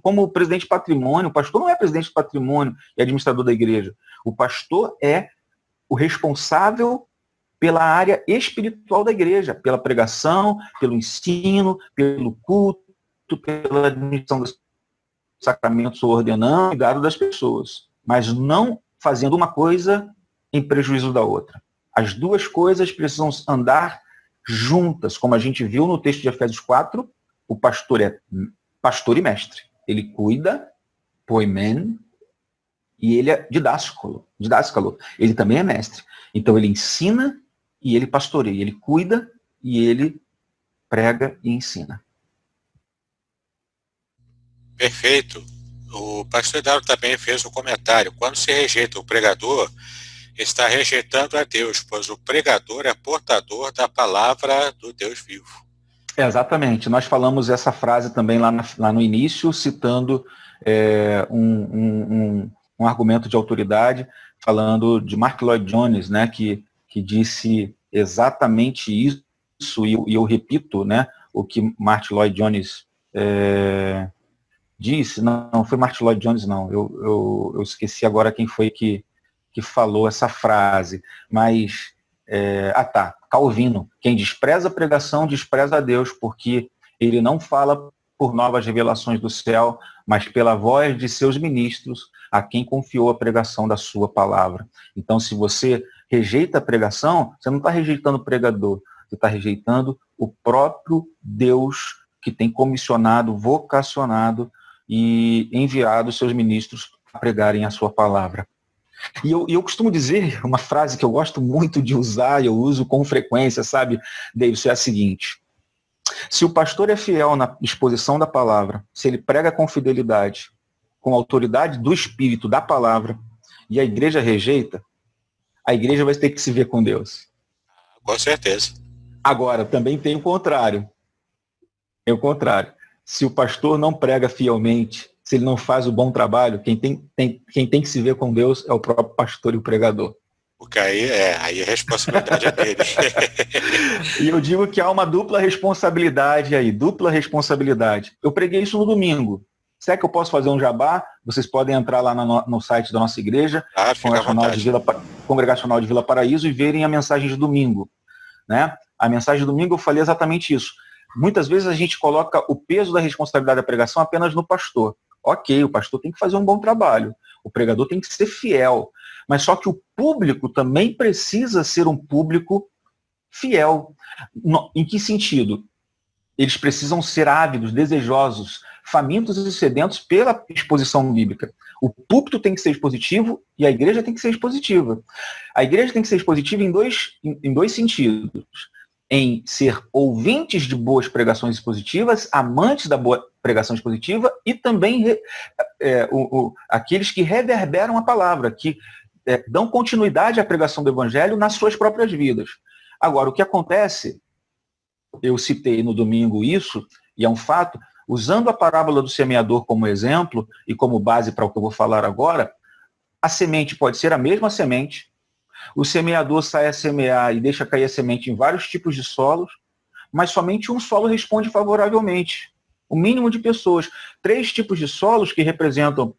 como presidente de patrimônio. O pastor não é presidente de patrimônio e administrador da igreja. O pastor é o responsável pela área espiritual da igreja, pela pregação, pelo ensino, pelo culto, pela administração dos sacramentos, ordenando o cuidado das pessoas, mas não fazendo uma coisa em prejuízo da outra. As 2 coisas precisam andar juntas, como a gente viu no texto de Efésios 4, o pastor é pastor e mestre. Ele cuida, poimen, e ele é didáscalo. Ele também é mestre. Então ele ensina e ele pastoreia. Ele cuida e ele prega e ensina. Perfeito. O pastor Idauro também fez um comentário. Quando se rejeita o pregador, está rejeitando a Deus, pois o pregador é portador da palavra do Deus vivo. Exatamente. Nós falamos essa frase também lá no início, citando um argumento de autoridade, falando de Mark Lloyd Jones, né, que disse exatamente isso, e eu repito, né, o que Mark Lloyd Jones disse. Não foi Mark Lloyd Jones, não, eu esqueci agora quem foi que falou essa frase, mas, Calvino: quem despreza a pregação, despreza a Deus, porque ele não fala por novas revelações do céu, mas pela voz de seus ministros, a quem confiou a pregação da sua palavra. Então, se você rejeita a pregação, você não está rejeitando o pregador, você está rejeitando o próprio Deus que tem comissionado, vocacionado e enviado seus ministros a pregarem a sua palavra. E eu costumo dizer uma frase que eu gosto muito de usar, eu uso com frequência, sabe, Davidson, é a seguinte: se o pastor é fiel na exposição da palavra, se ele prega com fidelidade, com a autoridade do Espírito, da palavra, e a igreja rejeita, a igreja vai ter que se ver com Deus. Com certeza. Agora, também tem o contrário. É o contrário. Se o pastor não prega fielmente, se ele não faz o bom trabalho, quem tem que se ver com Deus é o próprio pastor e o pregador. Porque aí a responsabilidade é dele. E eu digo que há uma dupla responsabilidade aí, dupla responsabilidade. Eu preguei isso no domingo. Será que eu posso fazer um jabá? Vocês podem entrar lá no site da nossa igreja, Congregacional de Vila Paraíso, e verem a mensagem de domingo. Né? A mensagem de domingo eu falei exatamente isso. Muitas vezes a gente coloca o peso da responsabilidade da pregação apenas no pastor. Ok, o pastor tem que fazer um bom trabalho, o pregador tem que ser fiel, mas só que o público também precisa ser um público fiel. Em que sentido? Eles precisam ser ávidos, desejosos, famintos e sedentos pela exposição bíblica. O púlpito tem que ser expositivo e a igreja tem que ser expositiva. A igreja tem que ser expositiva em dois sentidos: em ser ouvintes de boas pregações expositivas, amantes da boa pregação expositiva, e também aqueles que reverberam a palavra, que dão continuidade à pregação do evangelho nas suas próprias vidas. Agora, o que acontece, eu citei no domingo isso, e é um fato, usando a parábola do semeador como exemplo e como base para o que eu vou falar agora, a semente pode ser a mesma semente, o semeador sai a semear e deixa cair a semente em vários tipos de solos, mas somente um solo responde favoravelmente. O mínimo de pessoas. 3 tipos de solos que representam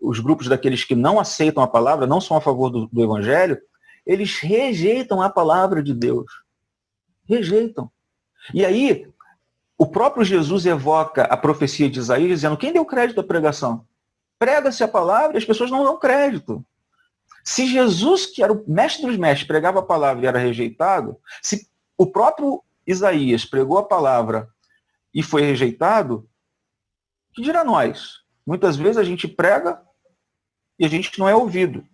os grupos daqueles que não aceitam a palavra, não são a favor do evangelho, eles rejeitam a palavra de Deus. Rejeitam. E aí, o próprio Jesus evoca a profecia de Isaías, dizendo: quem deu crédito à pregação? Prega-se a palavra e as pessoas não dão crédito. Se Jesus, que era o mestre dos mestres, pregava a palavra e era rejeitado, se o próprio Isaías pregou a palavra e foi rejeitado, que dirá nós? Muitas vezes a gente prega e a gente não é ouvido.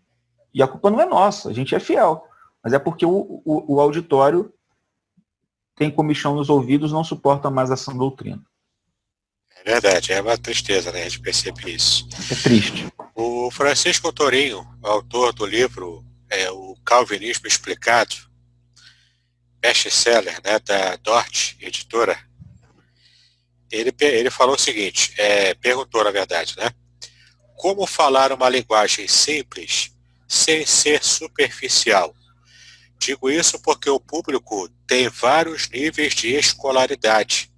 E a culpa não é nossa, a gente é fiel. Mas é porque o auditório tem comichão nos ouvidos, não suporta mais a sã doutrina. É verdade, é uma tristeza, né? A gente percebe isso. É triste. O Francisco Torinho, autor do livro O Calvinismo Explicado, best-seller, né, da Dort Editora, ele falou o seguinte, perguntou, na verdade, né? Como falar uma linguagem simples sem ser superficial? Digo isso porque o público tem vários níveis de escolaridade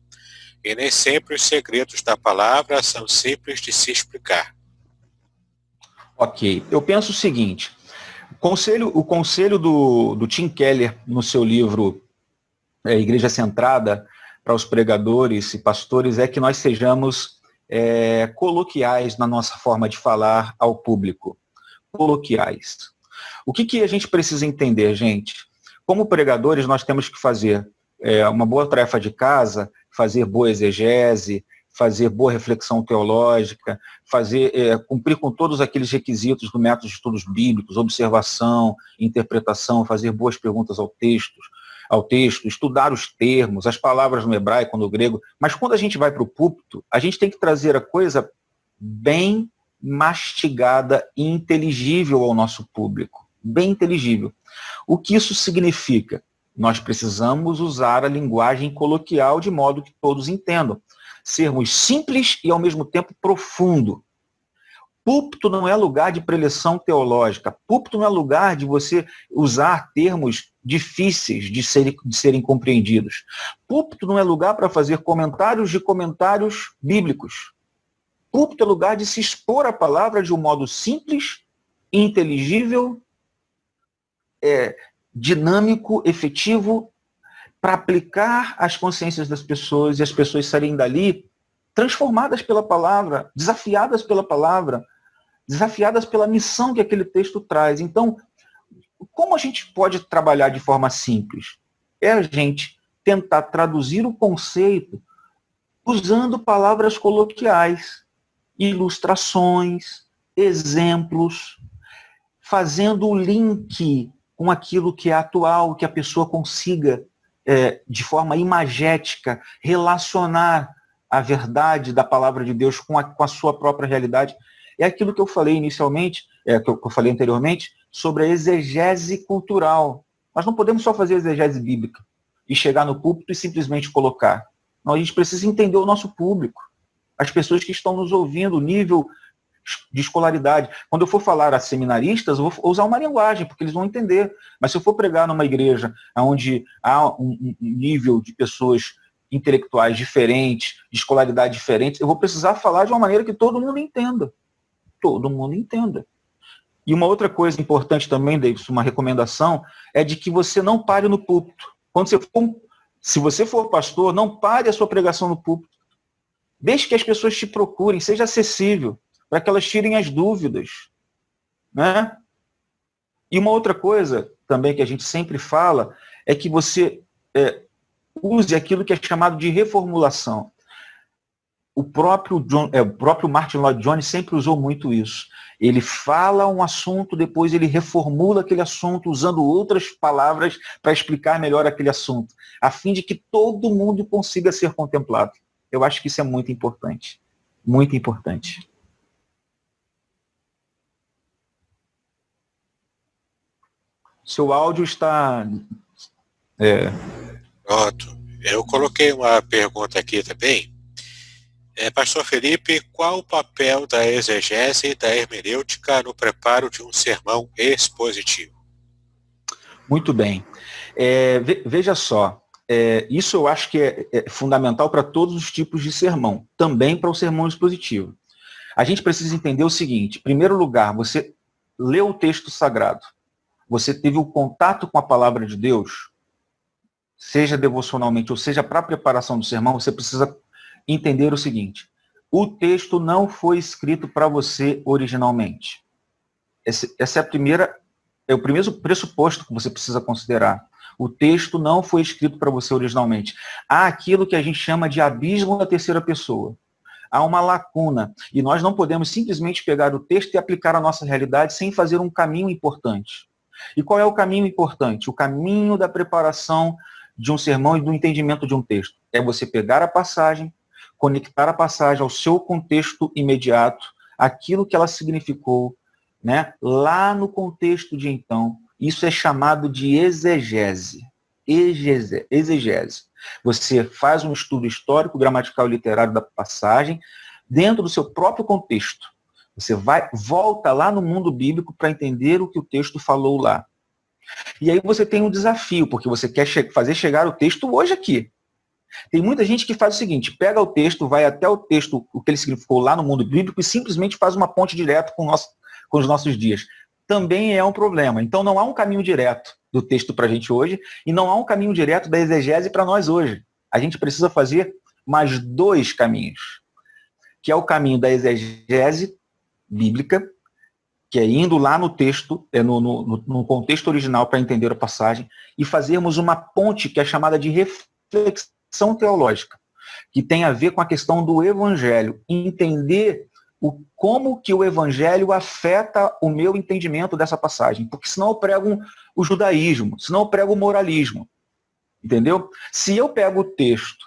e nem sempre os segredos da palavra são simples de se explicar. Ok, eu penso o seguinte: o conselho do Tim Keller, no seu livro Igreja Centrada, para os pregadores e pastores, é que nós sejamos coloquiais na nossa forma de falar ao público. Coloquiais. O que a gente precisa entender, gente? Como pregadores, nós temos que fazer uma boa tarefa de casa, fazer boa exegese, fazer boa reflexão teológica, cumprir com todos aqueles requisitos do método de estudos bíblicos, observação, interpretação, fazer boas perguntas ao texto, estudar os termos, as palavras no hebraico, no grego. Mas quando a gente vai para o púlpito, a gente tem que trazer a coisa bem mastigada e inteligível ao nosso público. Bem inteligível. O que isso significa? Nós precisamos usar a linguagem coloquial de modo que todos entendam. sermos simples e, ao mesmo tempo, profundo. Púlpito não é lugar de preleção teológica. Púlpito não é lugar de você usar termos difíceis de serem compreendidos. Púlpito não é lugar para fazer comentários de comentários bíblicos. Púlpito é lugar de se expor a palavra de um modo simples, inteligível, dinâmico, efetivo, para aplicar às consciências das pessoas e as pessoas saírem dali transformadas pela palavra, desafiadas pela palavra, desafiadas pela missão que aquele texto traz. Então, como a gente pode trabalhar de forma simples? É a gente tentar traduzir o conceito usando palavras coloquiais, ilustrações, exemplos, fazendo o link com aquilo que é atual, que a pessoa consiga, de forma imagética, relacionar a verdade da palavra de Deus com a sua própria realidade. É aquilo que eu falei inicialmente, que eu falei anteriormente, sobre a exegese cultural. Nós não podemos só fazer exegese bíblica e chegar no púlpito e simplesmente colocar. Não, a gente precisa entender o nosso público, as pessoas que estão nos ouvindo, o nível de escolaridade. Quando eu for falar a seminaristas, eu vou usar uma linguagem, porque eles vão entender. Mas se eu for pregar numa igreja onde há um nível de pessoas intelectuais diferentes, de escolaridade diferente, eu vou precisar falar de uma maneira que todo mundo entenda. Todo mundo entenda. E uma outra coisa importante também, Davidson, uma recomendação, é de que você não pare no púlpito. Se você for pastor, não pare a sua pregação no púlpito. Deixe que as pessoas te procurem, seja acessível, para que elas tirem as dúvidas. Né? E uma outra coisa também que a gente sempre fala é que você use aquilo que é chamado de reformulação. O próprio Martin Lloyd Jones sempre usou muito isso. Ele fala um assunto, depois ele reformula aquele assunto usando outras palavras para explicar melhor aquele assunto, a fim de que todo mundo consiga ser contemplado. Eu acho que isso é muito importante. Muito importante. Seu áudio está... Pronto. Eu coloquei uma pergunta aqui também. Pastor Felipe, qual o papel da exegese e da hermenêutica no preparo de um sermão expositivo? Muito bem. Veja só, isso eu acho que é fundamental para todos os tipos de sermão, também para o sermão expositivo. A gente precisa entender o seguinte: em primeiro lugar, você leu o texto sagrado, você teve o contato com a palavra de Deus, seja devocionalmente ou seja para a preparação do sermão, você precisa entender o seguinte: o texto não foi escrito para você originalmente. Essa é o primeiro pressuposto que você precisa considerar. O texto não foi escrito para você originalmente. Há aquilo que a gente chama de abismo da terceira pessoa. Há uma lacuna. E nós não podemos simplesmente pegar o texto e aplicar à nossa realidade sem fazer um caminho importante. E qual é o caminho importante? O caminho da preparação de um sermão e do entendimento de um texto. É você pegar a passagem, conectar a passagem ao seu contexto imediato, aquilo que ela significou, né, lá no contexto de então. Isso é chamado de exegese. Exegese. Você faz um estudo histórico, gramatical e literário da passagem dentro do seu próprio contexto. Você volta lá no mundo bíblico para entender o que o texto falou lá. E aí você tem um desafio, porque você quer fazer chegar o texto hoje aqui. Tem muita gente que faz o seguinte: pega o texto, vai até o texto, o que ele significou lá no mundo bíblico, e simplesmente faz uma ponte direto com os nossos dias. Também é um problema. Então não há um caminho direto do texto para a gente hoje, e não há um caminho direto da exegese para nós hoje. A gente precisa fazer mais dois caminhos, que é o caminho da exegese bíblica, que é indo lá no texto, no contexto original para entender a passagem, e fazermos uma ponte que é chamada de reflexão teológica, que tem a ver com a questão do evangelho, entender como que o evangelho afeta o meu entendimento dessa passagem, porque senão eu prego o judaísmo, senão eu prego o moralismo, entendeu? Se eu pego o texto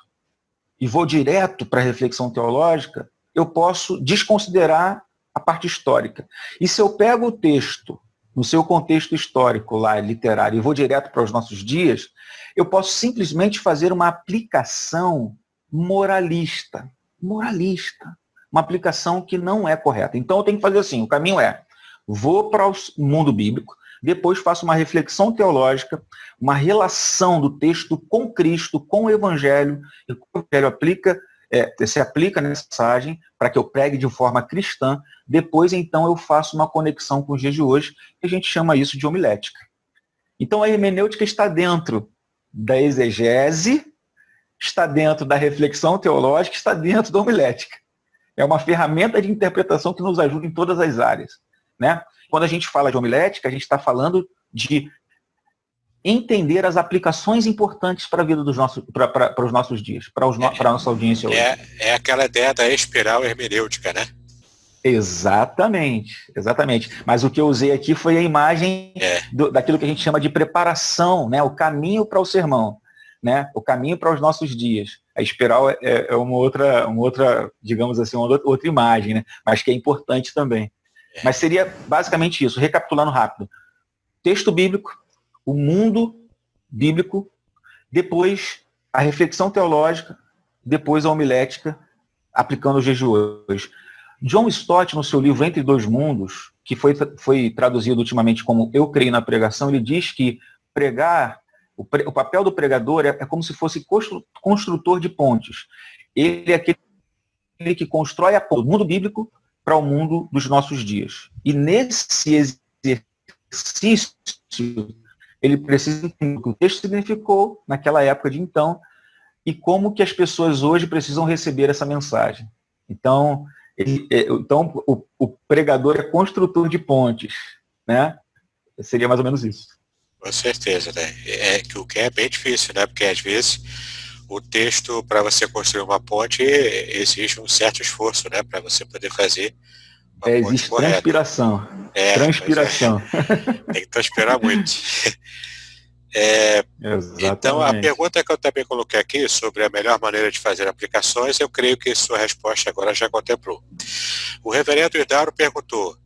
e vou direto para a reflexão teológica, eu posso desconsiderar a parte histórica. E se eu pego o texto no seu contexto histórico lá, literário, e vou direto para os nossos dias, eu posso simplesmente fazer uma aplicação moralista. moralista, uma aplicação que não é correta. Então eu tenho que fazer assim, o caminho é, vou para o mundo bíblico, depois faço uma reflexão teológica, uma relação do texto com Cristo, com o Evangelho, e o Evangelho se aplica nessa mensagem para que eu pregue de forma cristã, depois então eu faço uma conexão com os dias de hoje, que a gente chama isso de homilética. Então a hermenêutica está dentro da exegese, está dentro da reflexão teológica, está dentro da homilética. É uma ferramenta de interpretação que nos ajuda em todas as áreas, né? Quando a gente fala de homilética, a gente está falando de entender as aplicações importantes para a vida dos nossos, para os nossos dias, para a nossa audiência hoje. É aquela ideia da espiral hermenêutica, né? Exatamente, exatamente. Mas o que eu usei aqui foi a imagem daquilo que a gente chama de preparação, né? O caminho para o sermão, né? O caminho para os nossos dias. A espiral é uma outra, digamos assim, uma outra imagem, né? Mas que é importante também. Mas seria basicamente isso, recapitulando rápido. Texto bíblico, o mundo bíblico, depois a reflexão teológica, depois a homilética, aplicando os dias de hoje. John Stott, no seu livro Entre Dois Mundos, que foi traduzido ultimamente como Eu Creio na Pregação, ele diz que pregar, o papel do pregador é como se fosse construtor de pontes. Ele é aquele que constrói a ponte do mundo bíblico para o mundo dos nossos dias. E nesse exercício, ele precisa entender o que o texto significou naquela época de então e como que as pessoas hoje precisam receber essa mensagem. Então, o pregador é construtor de pontes, né? Seria mais ou menos isso. Com certeza, né? O que é bem difícil, né? Porque às vezes o texto, para você construir uma ponte, exige um certo esforço, né? Para você poder fazer uma ponte existe correta. Transpiração. Transpiração. Tem que transpirar muito. Então, a pergunta que eu também coloquei aqui sobre a melhor maneira de fazer aplicações, eu creio que sua resposta agora já contemplou. O reverendo Hidaro perguntou,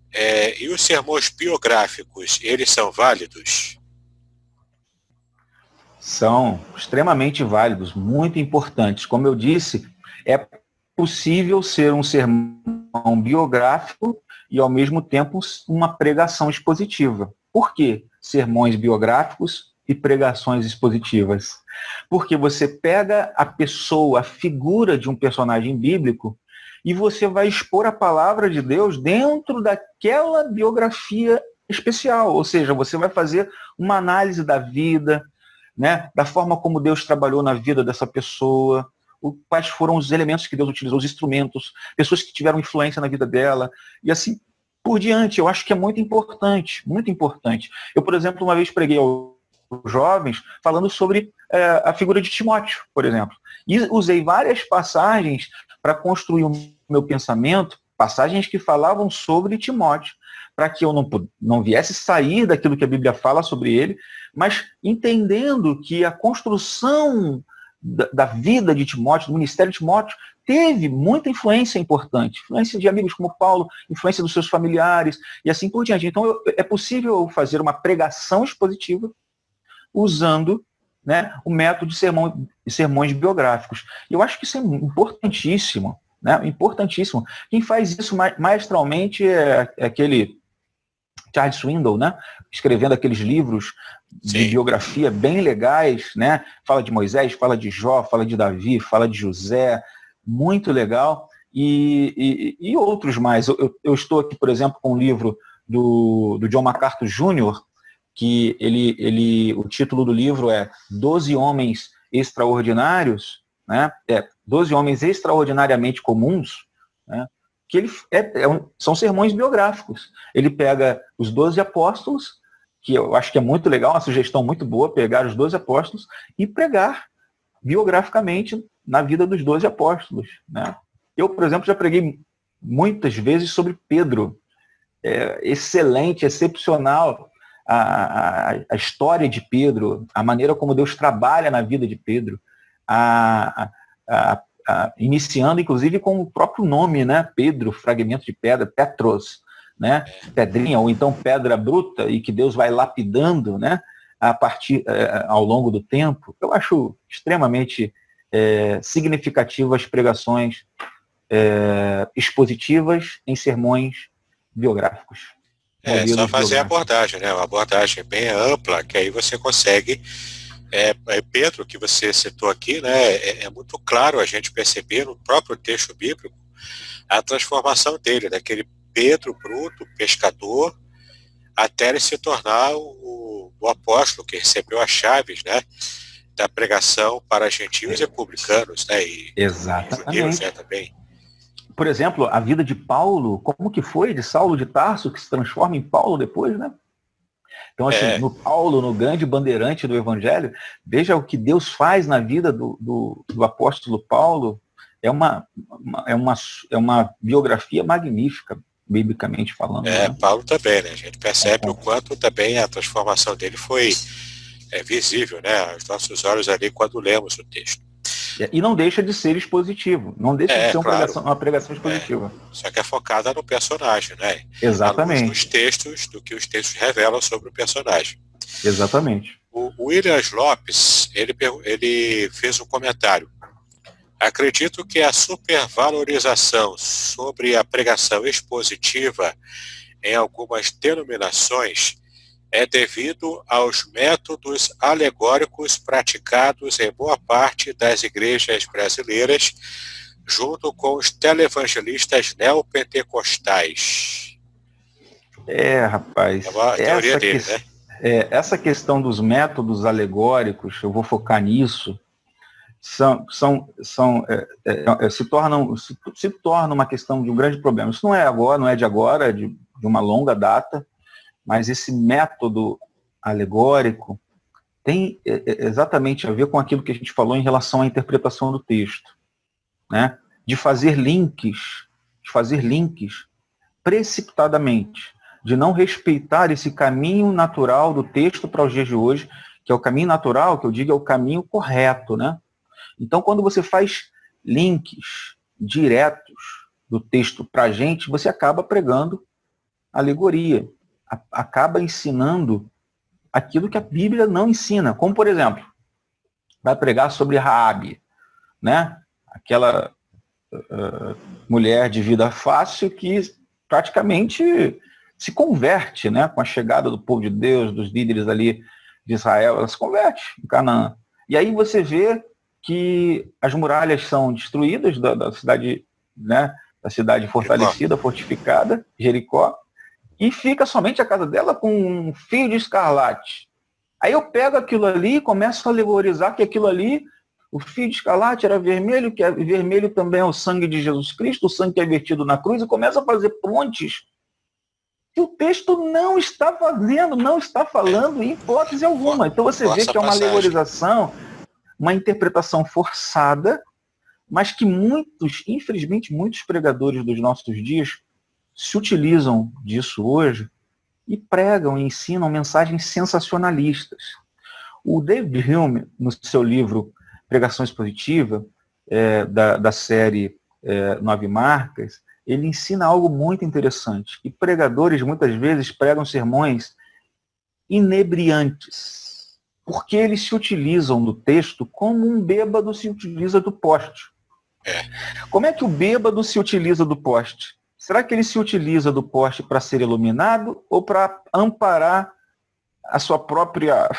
e os sermões biográficos, eles são válidos? São extremamente válidos, muito importantes. Como eu disse, é possível ser um sermão biográfico e, ao mesmo tempo, uma pregação expositiva. Por quê? Sermões biográficos e pregações expositivas. Porque você pega a pessoa, a figura de um personagem bíblico, e você vai expor a palavra de Deus dentro daquela biografia especial. Ou seja, você vai fazer uma análise da vida, né, da forma como Deus trabalhou na vida dessa pessoa, quais foram os elementos que Deus utilizou, os instrumentos, pessoas que tiveram influência na vida dela, e assim por diante. Eu acho que é muito importante, muito importante. Eu, por exemplo, uma vez preguei aos jovens falando sobre a figura de Timóteo, por exemplo. E usei várias passagens para construir o meu pensamento, passagens que falavam sobre Timóteo, para que eu não viesse sair daquilo que a Bíblia fala sobre ele, mas entendendo que a construção da vida de Timóteo, do ministério de Timóteo, teve muita influência importante, influência de amigos como Paulo, influência dos seus familiares, e assim por diante. Então, é possível fazer uma pregação expositiva usando, né, o método de sermões biográficos. E eu acho que isso é importantíssimo, né, importantíssimo. Quem faz isso maestralmente é aquele Charles Swindoll, né, escrevendo aqueles livros de biografia bem legais, né, fala de Moisés, fala de Jó, fala de Davi, fala de José, muito legal, e outros mais. Eu estou aqui, por exemplo, com um livro do John MacArthur Jr., que o título do livro é 12 Homens Extraordinários, né? 12 Homens Extraordinariamente Comuns, né? Que são sermões biográficos. Ele pega os 12 apóstolos, que eu acho que é muito legal, uma sugestão muito boa, pegar os 12 apóstolos e pregar biograficamente na vida dos 12 apóstolos, né? Eu, por exemplo, já preguei muitas vezes sobre Pedro. Excelente, excepcional a história de Pedro, a maneira como Deus trabalha na vida de Pedro, iniciando inclusive com o próprio nome, né? Pedro, fragmento de pedra, Petros, né? Pedrinha, ou então pedra bruta, e que Deus vai lapidando, né? Ao longo do tempo. Eu acho extremamente significativo as pregações expositivas em sermões biográficos. Só fazer a abordagem, né? Uma abordagem bem ampla, que aí você consegue. Pedro, que você citou aqui, né? É muito claro a gente perceber no próprio texto bíblico a transformação dele, daquele Pedro bruto, pescador, até ele se tornar o apóstolo que recebeu as chaves, né, da pregação para gentios e publicanos, né, e judeus, né, também. Por exemplo, a vida de Paulo, como que foi de Saulo de Tarso, que se transforma em Paulo depois, né? Então, assim, no Paulo, no grande bandeirante do Evangelho, veja o que Deus faz na vida do apóstolo Paulo. É uma biografia magnífica, biblicamente falando. Né? Paulo também, né? A gente percebe o quanto também a transformação dele foi visível, né? Aos nossos olhos ali quando lemos o texto. E não deixa de ser expositivo, não deixa de ser uma pregação expositiva. Só que é focada no personagem, né? Exatamente. Nos textos, do que os textos revelam sobre o personagem. Exatamente. O Williams Lopes, ele fez um comentário. Acredito que a supervalorização sobre a pregação expositiva em algumas denominações é devido aos métodos alegóricos praticados em boa parte das igrejas brasileiras, junto com os televangelistas neopentecostais. Rapaz. É uma teoria dele, né? Essa questão dos métodos alegóricos, eu vou focar nisso, se torna uma questão de um grande problema. Isso não é de agora, é de uma longa data, mas esse método alegórico tem exatamente a ver com aquilo que a gente falou em relação à interpretação do texto, né? De fazer links precipitadamente, de não respeitar esse caminho natural do texto para os dias de hoje, que é o caminho natural, que eu digo é o caminho correto, né? Então, quando você faz links diretos do texto para a gente, você acaba pregando alegoria, acaba ensinando aquilo que a Bíblia não ensina. Como, por exemplo, vai pregar sobre Raabe, né? Aquela mulher de vida fácil que praticamente se converte, né? Com a chegada do povo de Deus, dos líderes ali de Israel, ela se converte em Canaã. E aí você vê que as muralhas são destruídas da cidade, né? Da cidade fortalecida, fortificada, Jericó, e fica somente a casa dela com um fio de escarlate. Aí eu pego aquilo ali e começo a alegorizar que aquilo ali, o fio de escarlate era vermelho, que vermelho também é o sangue de Jesus Cristo, o sangue que é vertido na cruz, e começo a fazer pontes que o texto não está fazendo, não está falando em hipótese alguma. Então você vê que é uma alegorização, uma interpretação forçada, mas que infelizmente, muitos pregadores dos nossos dias se utilizam disso hoje e pregam e ensinam mensagens sensacionalistas. O David Hume, no seu livro Pregação Expositiva, da série 9 Marcas, ele ensina algo muito interessante, que pregadores muitas vezes pregam sermões inebriantes, porque eles se utilizam do texto como um bêbado se utiliza do poste. Como é que o bêbado se utiliza do poste? Será que ele se utiliza do poste para ser iluminado ou para amparar a sua própria,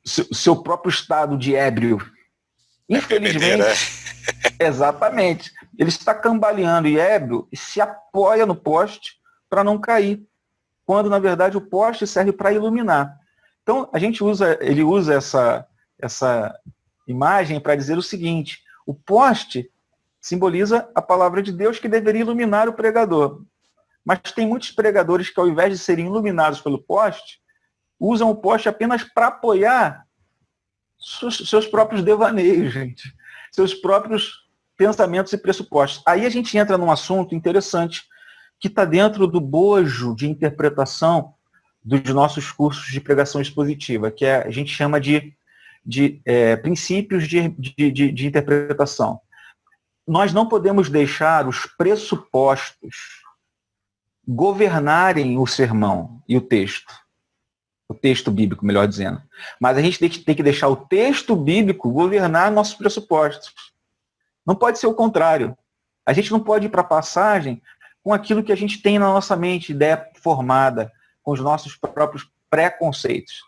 seu próprio estado de ébrio? Infelizmente, exatamente. Ele está cambaleando e ébrio e se apoia no poste para não cair, quando na verdade o poste serve para iluminar. Então ele usa essa imagem para dizer o seguinte: o poste simboliza a palavra de Deus que deveria iluminar o pregador. Mas tem muitos pregadores que, ao invés de serem iluminados pelo poste, usam o poste apenas para apoiar seus próprios devaneios, gente. Seus próprios pensamentos e pressupostos. Aí a gente entra num assunto interessante que está dentro do bojo de interpretação dos nossos cursos de pregação expositiva, que a gente chama de princípios de interpretação. Nós não podemos deixar os pressupostos governarem o sermão e o texto bíblico, melhor dizendo. Mas a gente tem que deixar o texto bíblico governar nossos pressupostos. Não pode ser o contrário. A gente não pode ir para a passagem com aquilo que a gente tem na nossa mente, ideia formada, com os nossos próprios preconceitos.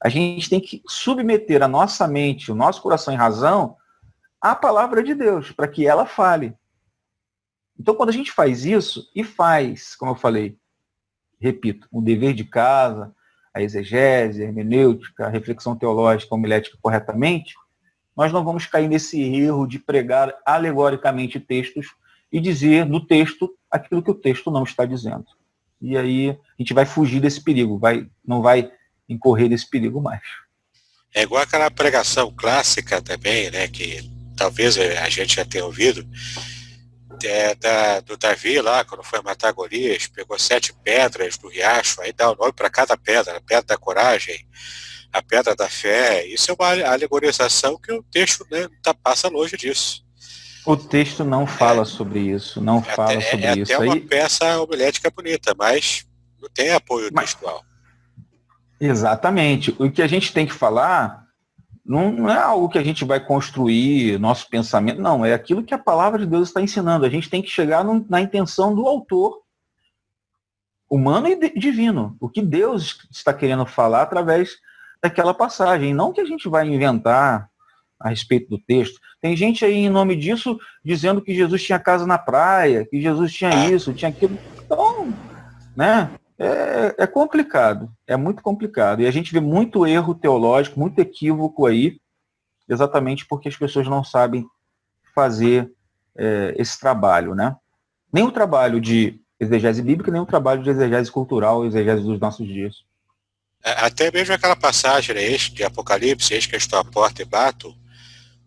A gente tem que submeter a nossa mente, o nosso coração e razão à palavra de Deus, para que ela fale. Então, quando a gente faz isso, e faz, como eu falei, repito, o dever de casa, a exegese, a hermenêutica, a reflexão teológica, a homilética corretamente, nós não vamos cair nesse erro de pregar alegoricamente textos e dizer no texto aquilo que o texto não está dizendo. E aí a gente vai fugir desse perigo, não vai incorrer nesse perigo mais. É igual aquela pregação clássica também, né, que talvez a gente já tenha ouvido, do Davi lá, quando foi matar Golias, pegou 7 pedras do riacho, aí dá o nome para cada pedra, a pedra da coragem, a pedra da fé. Isso é uma alegorização que o texto, né, passa longe disso. O texto não fala sobre isso, não fala sobre isso. É até uma peça homilética bonita, mas não tem apoio textual. Exatamente. O que a gente tem que falar não é algo que a gente vai construir, nosso pensamento, não, é aquilo que a palavra de Deus está ensinando. A gente tem que chegar na intenção do autor, humano e divino, o que Deus está querendo falar através daquela passagem, não que a gente vai inventar a respeito do texto. Tem gente aí, em nome disso, dizendo que Jesus tinha casa na praia, que Jesus tinha isso, tinha aquilo. Então, né, é complicado, é muito complicado. E a gente vê muito erro teológico, muito equívoco aí, exatamente porque as pessoas não sabem fazer esse trabalho, né? Nem o trabalho de exegese bíblica, nem o trabalho de exegese cultural, exegese dos nossos dias. Até mesmo aquela passagem, né, de Apocalipse, eis que eu estou à porta e bato,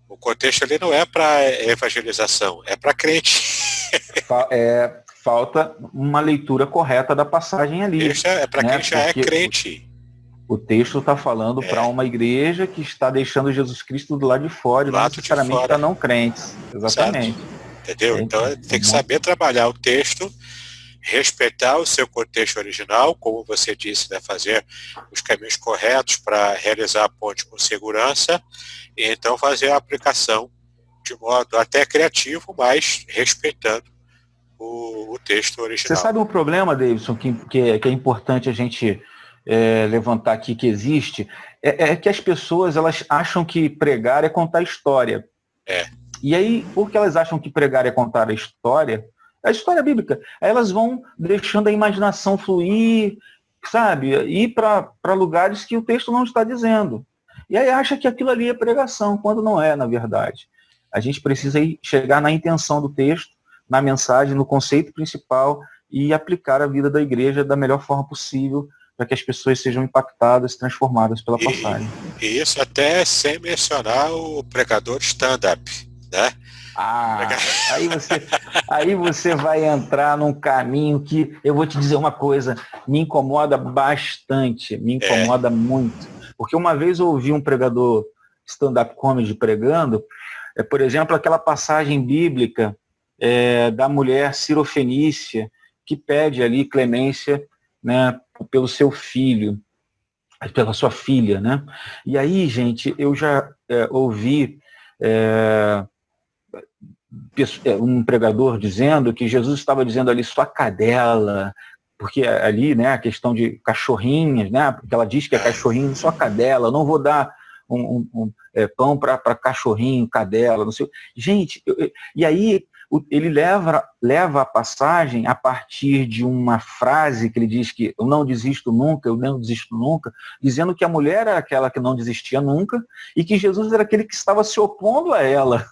o contexto ali não é para evangelização, é para crente. Falta uma leitura correta da passagem ali. Isso é para quem já é crente. O texto está falando para uma igreja que está deixando Jesus Cristo do lado de fora, e não necessariamente para não crentes. Exatamente. Certo. Entendeu? Então tem que saber trabalhar o texto, respeitar o seu contexto original, como você disse, né, fazer os caminhos corretos para realizar a ponte com segurança, e então fazer a aplicação de modo até criativo, mas respeitando o texto original. Você sabe um problema, Davidson, que é importante a gente levantar aqui, que existe, é que as pessoas elas acham que pregar é contar história. E aí, porque elas acham que pregar é contar a história bíblica, aí elas vão deixando a imaginação fluir, sabe, ir para lugares que o texto não está dizendo. E aí acha que aquilo ali é pregação, quando não é, na verdade. A gente precisa chegar na intenção do texto, na mensagem, no conceito principal e aplicar a vida da igreja da melhor forma possível para que as pessoas sejam impactadas, transformadas pela passagem. E isso até sem mencionar o pregador stand-up, né? Aí você vai entrar num caminho que, eu vou te dizer uma coisa, me incomoda bastante, me incomoda muito. Porque uma vez eu ouvi um pregador stand-up comedy pregando, por exemplo, aquela passagem bíblica da mulher cirofenícia, que pede ali clemência, né, pelo seu filho, pela sua filha, né? E aí, gente, eu já ouvi um pregador dizendo que Jesus estava dizendo ali sua cadela, porque ali, né, a questão de cachorrinhas, né, porque ela diz que é cachorrinho, sua cadela, eu não vou dar pão para cachorrinho, cadela, não sei. Gente, e aí ele leva a passagem a partir de uma frase que ele diz que eu não desisto nunca, dizendo que a mulher era aquela que não desistia nunca e que Jesus era aquele que estava se opondo a ela,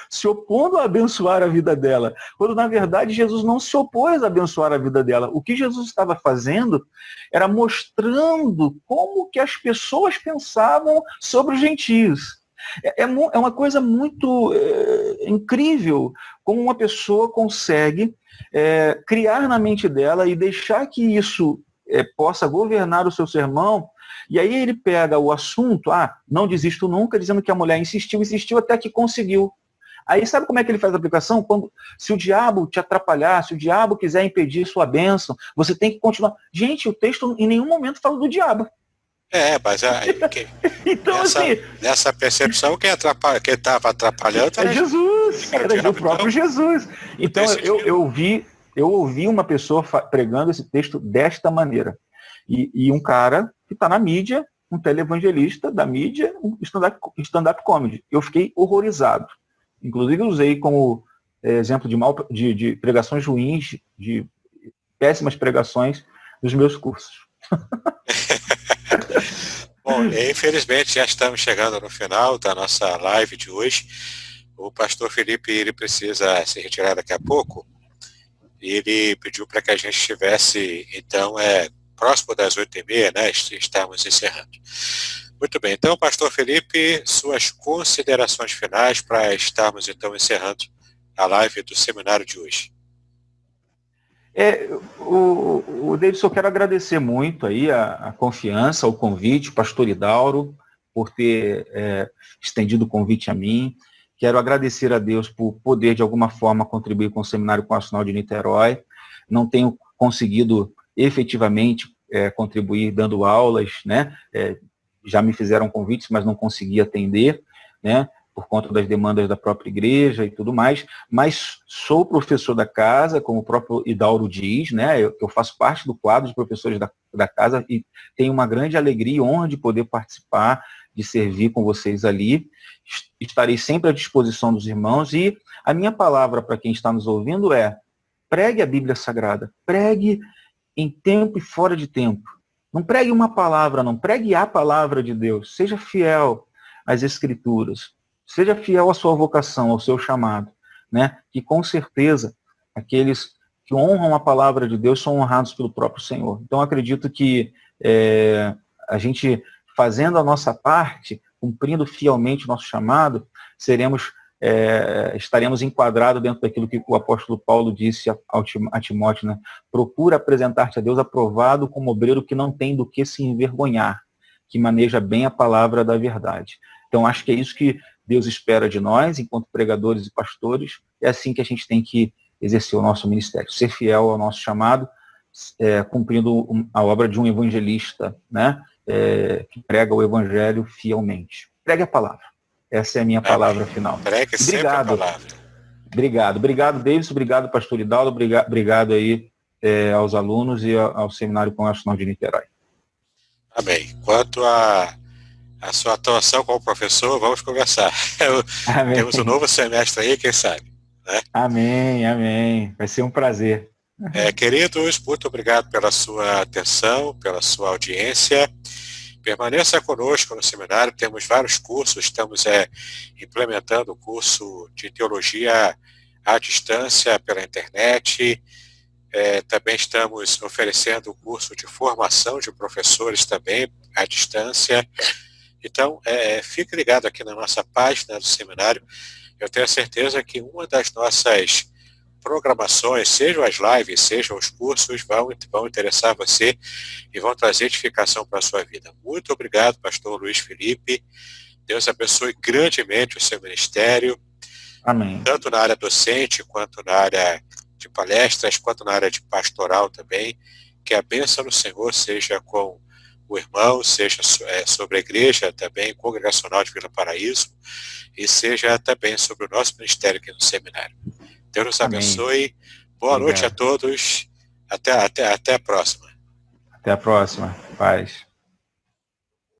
se opondo a abençoar a vida dela, quando na verdade Jesus não se opôs a abençoar a vida dela. O que Jesus estava fazendo era mostrando como que as pessoas pensavam sobre os gentios. É uma coisa muito incrível como uma pessoa consegue criar na mente dela e deixar que isso possa governar o seu sermão. E aí ele pega o assunto, não desisto nunca, dizendo que a mulher insistiu até que conseguiu. Aí sabe como é que ele faz a aplicação? Se o diabo te atrapalhar, se o diabo quiser impedir sua bênção, você tem que continuar. Gente, o texto em nenhum momento fala do diabo. Mas então, nessa percepção, quem estava atrapalhando é Jesus. Era do próprio Jesus. Então, eu ouvi uma pessoa pregando esse texto desta maneira. E um cara que está na mídia, um televangelista da mídia, um stand-up comedy. Eu fiquei horrorizado. Inclusive, usei como exemplo de pregações ruins, de péssimas pregações dos meus cursos. Bom, infelizmente já estamos chegando no final da nossa live de hoje. O pastor Felipe, ele precisa se retirar daqui a pouco. Ele pediu para que a gente estivesse, então, próximo das 8h30, né? Estamos encerrando. Muito bem, então, pastor Felipe, suas considerações finais para estarmos, então, encerrando a live do seminário de hoje. O Davidson, eu quero agradecer muito aí a confiança, o convite, o pastor Idauro, por ter estendido o convite a mim. Quero agradecer a Deus por poder, de alguma forma, contribuir com o Seminário Constitucional de Niterói. Não tenho conseguido, efetivamente, contribuir dando aulas, né? Já me fizeram convites, mas não consegui atender, né? Por conta das demandas da própria igreja e tudo mais, mas sou professor da casa, como o próprio Idauro diz, né? Eu faço parte do quadro de professores da casa e tenho uma grande alegria e honra de poder participar, de servir com vocês ali. Estarei sempre à disposição dos irmãos e a minha palavra para quem está nos ouvindo pregue a Bíblia Sagrada, pregue em tempo e fora de tempo. Não pregue uma palavra, não, pregue a palavra de Deus. Seja fiel às Escrituras. Seja fiel à sua vocação, ao seu chamado, né? Que com certeza aqueles que honram a palavra de Deus são honrados pelo próprio Senhor. Então acredito que a gente fazendo a nossa parte, cumprindo fielmente o nosso chamado, estaremos enquadrados dentro daquilo que o apóstolo Paulo disse a Timóteo, né? Procura apresentar-te a Deus aprovado como obreiro que não tem do que se envergonhar, que maneja bem a palavra da verdade. Então acho que é isso que Deus espera de nós, enquanto pregadores e pastores. É assim que a gente tem que exercer o nosso ministério, ser fiel ao nosso chamado, cumprindo a obra de um evangelista, né? Que prega o evangelho fielmente. Pregue a palavra. Essa é a minha palavra final. Pregue sempre a palavra. Obrigado, Davidson. Obrigado, pastor Hidalgo. Obrigado aí aos alunos e ao Seminário Constitucional de Niterói. Amém. Quanto a sua atuação como professor, vamos conversar. Temos um novo semestre aí, quem sabe? Né? Amém. Vai ser um prazer. Queridos, muito obrigado pela sua atenção, pela sua audiência. Permaneça conosco no seminário, temos vários cursos, estamos implementando o curso de teologia à distância pela internet. Também estamos oferecendo o curso de formação de professores também à distância. Então, fique ligado aqui na nossa página do seminário. Eu tenho certeza que uma das nossas programações, sejam as lives, sejam os cursos, vão interessar você e vão trazer edificação para a sua vida. Muito obrigado, pastor Luiz Felipe. Deus abençoe grandemente o seu ministério. Amém. Tanto na área docente, quanto na área de palestras, quanto na área de pastoral também. Que a bênção do Senhor seja com o irmão, seja sobre a igreja também, congregacional de Vila Paraíso, e seja também sobre o nosso ministério aqui no seminário. Deus nos abençoe. Boa noite a todos. Até a próxima. Até a próxima. Paz.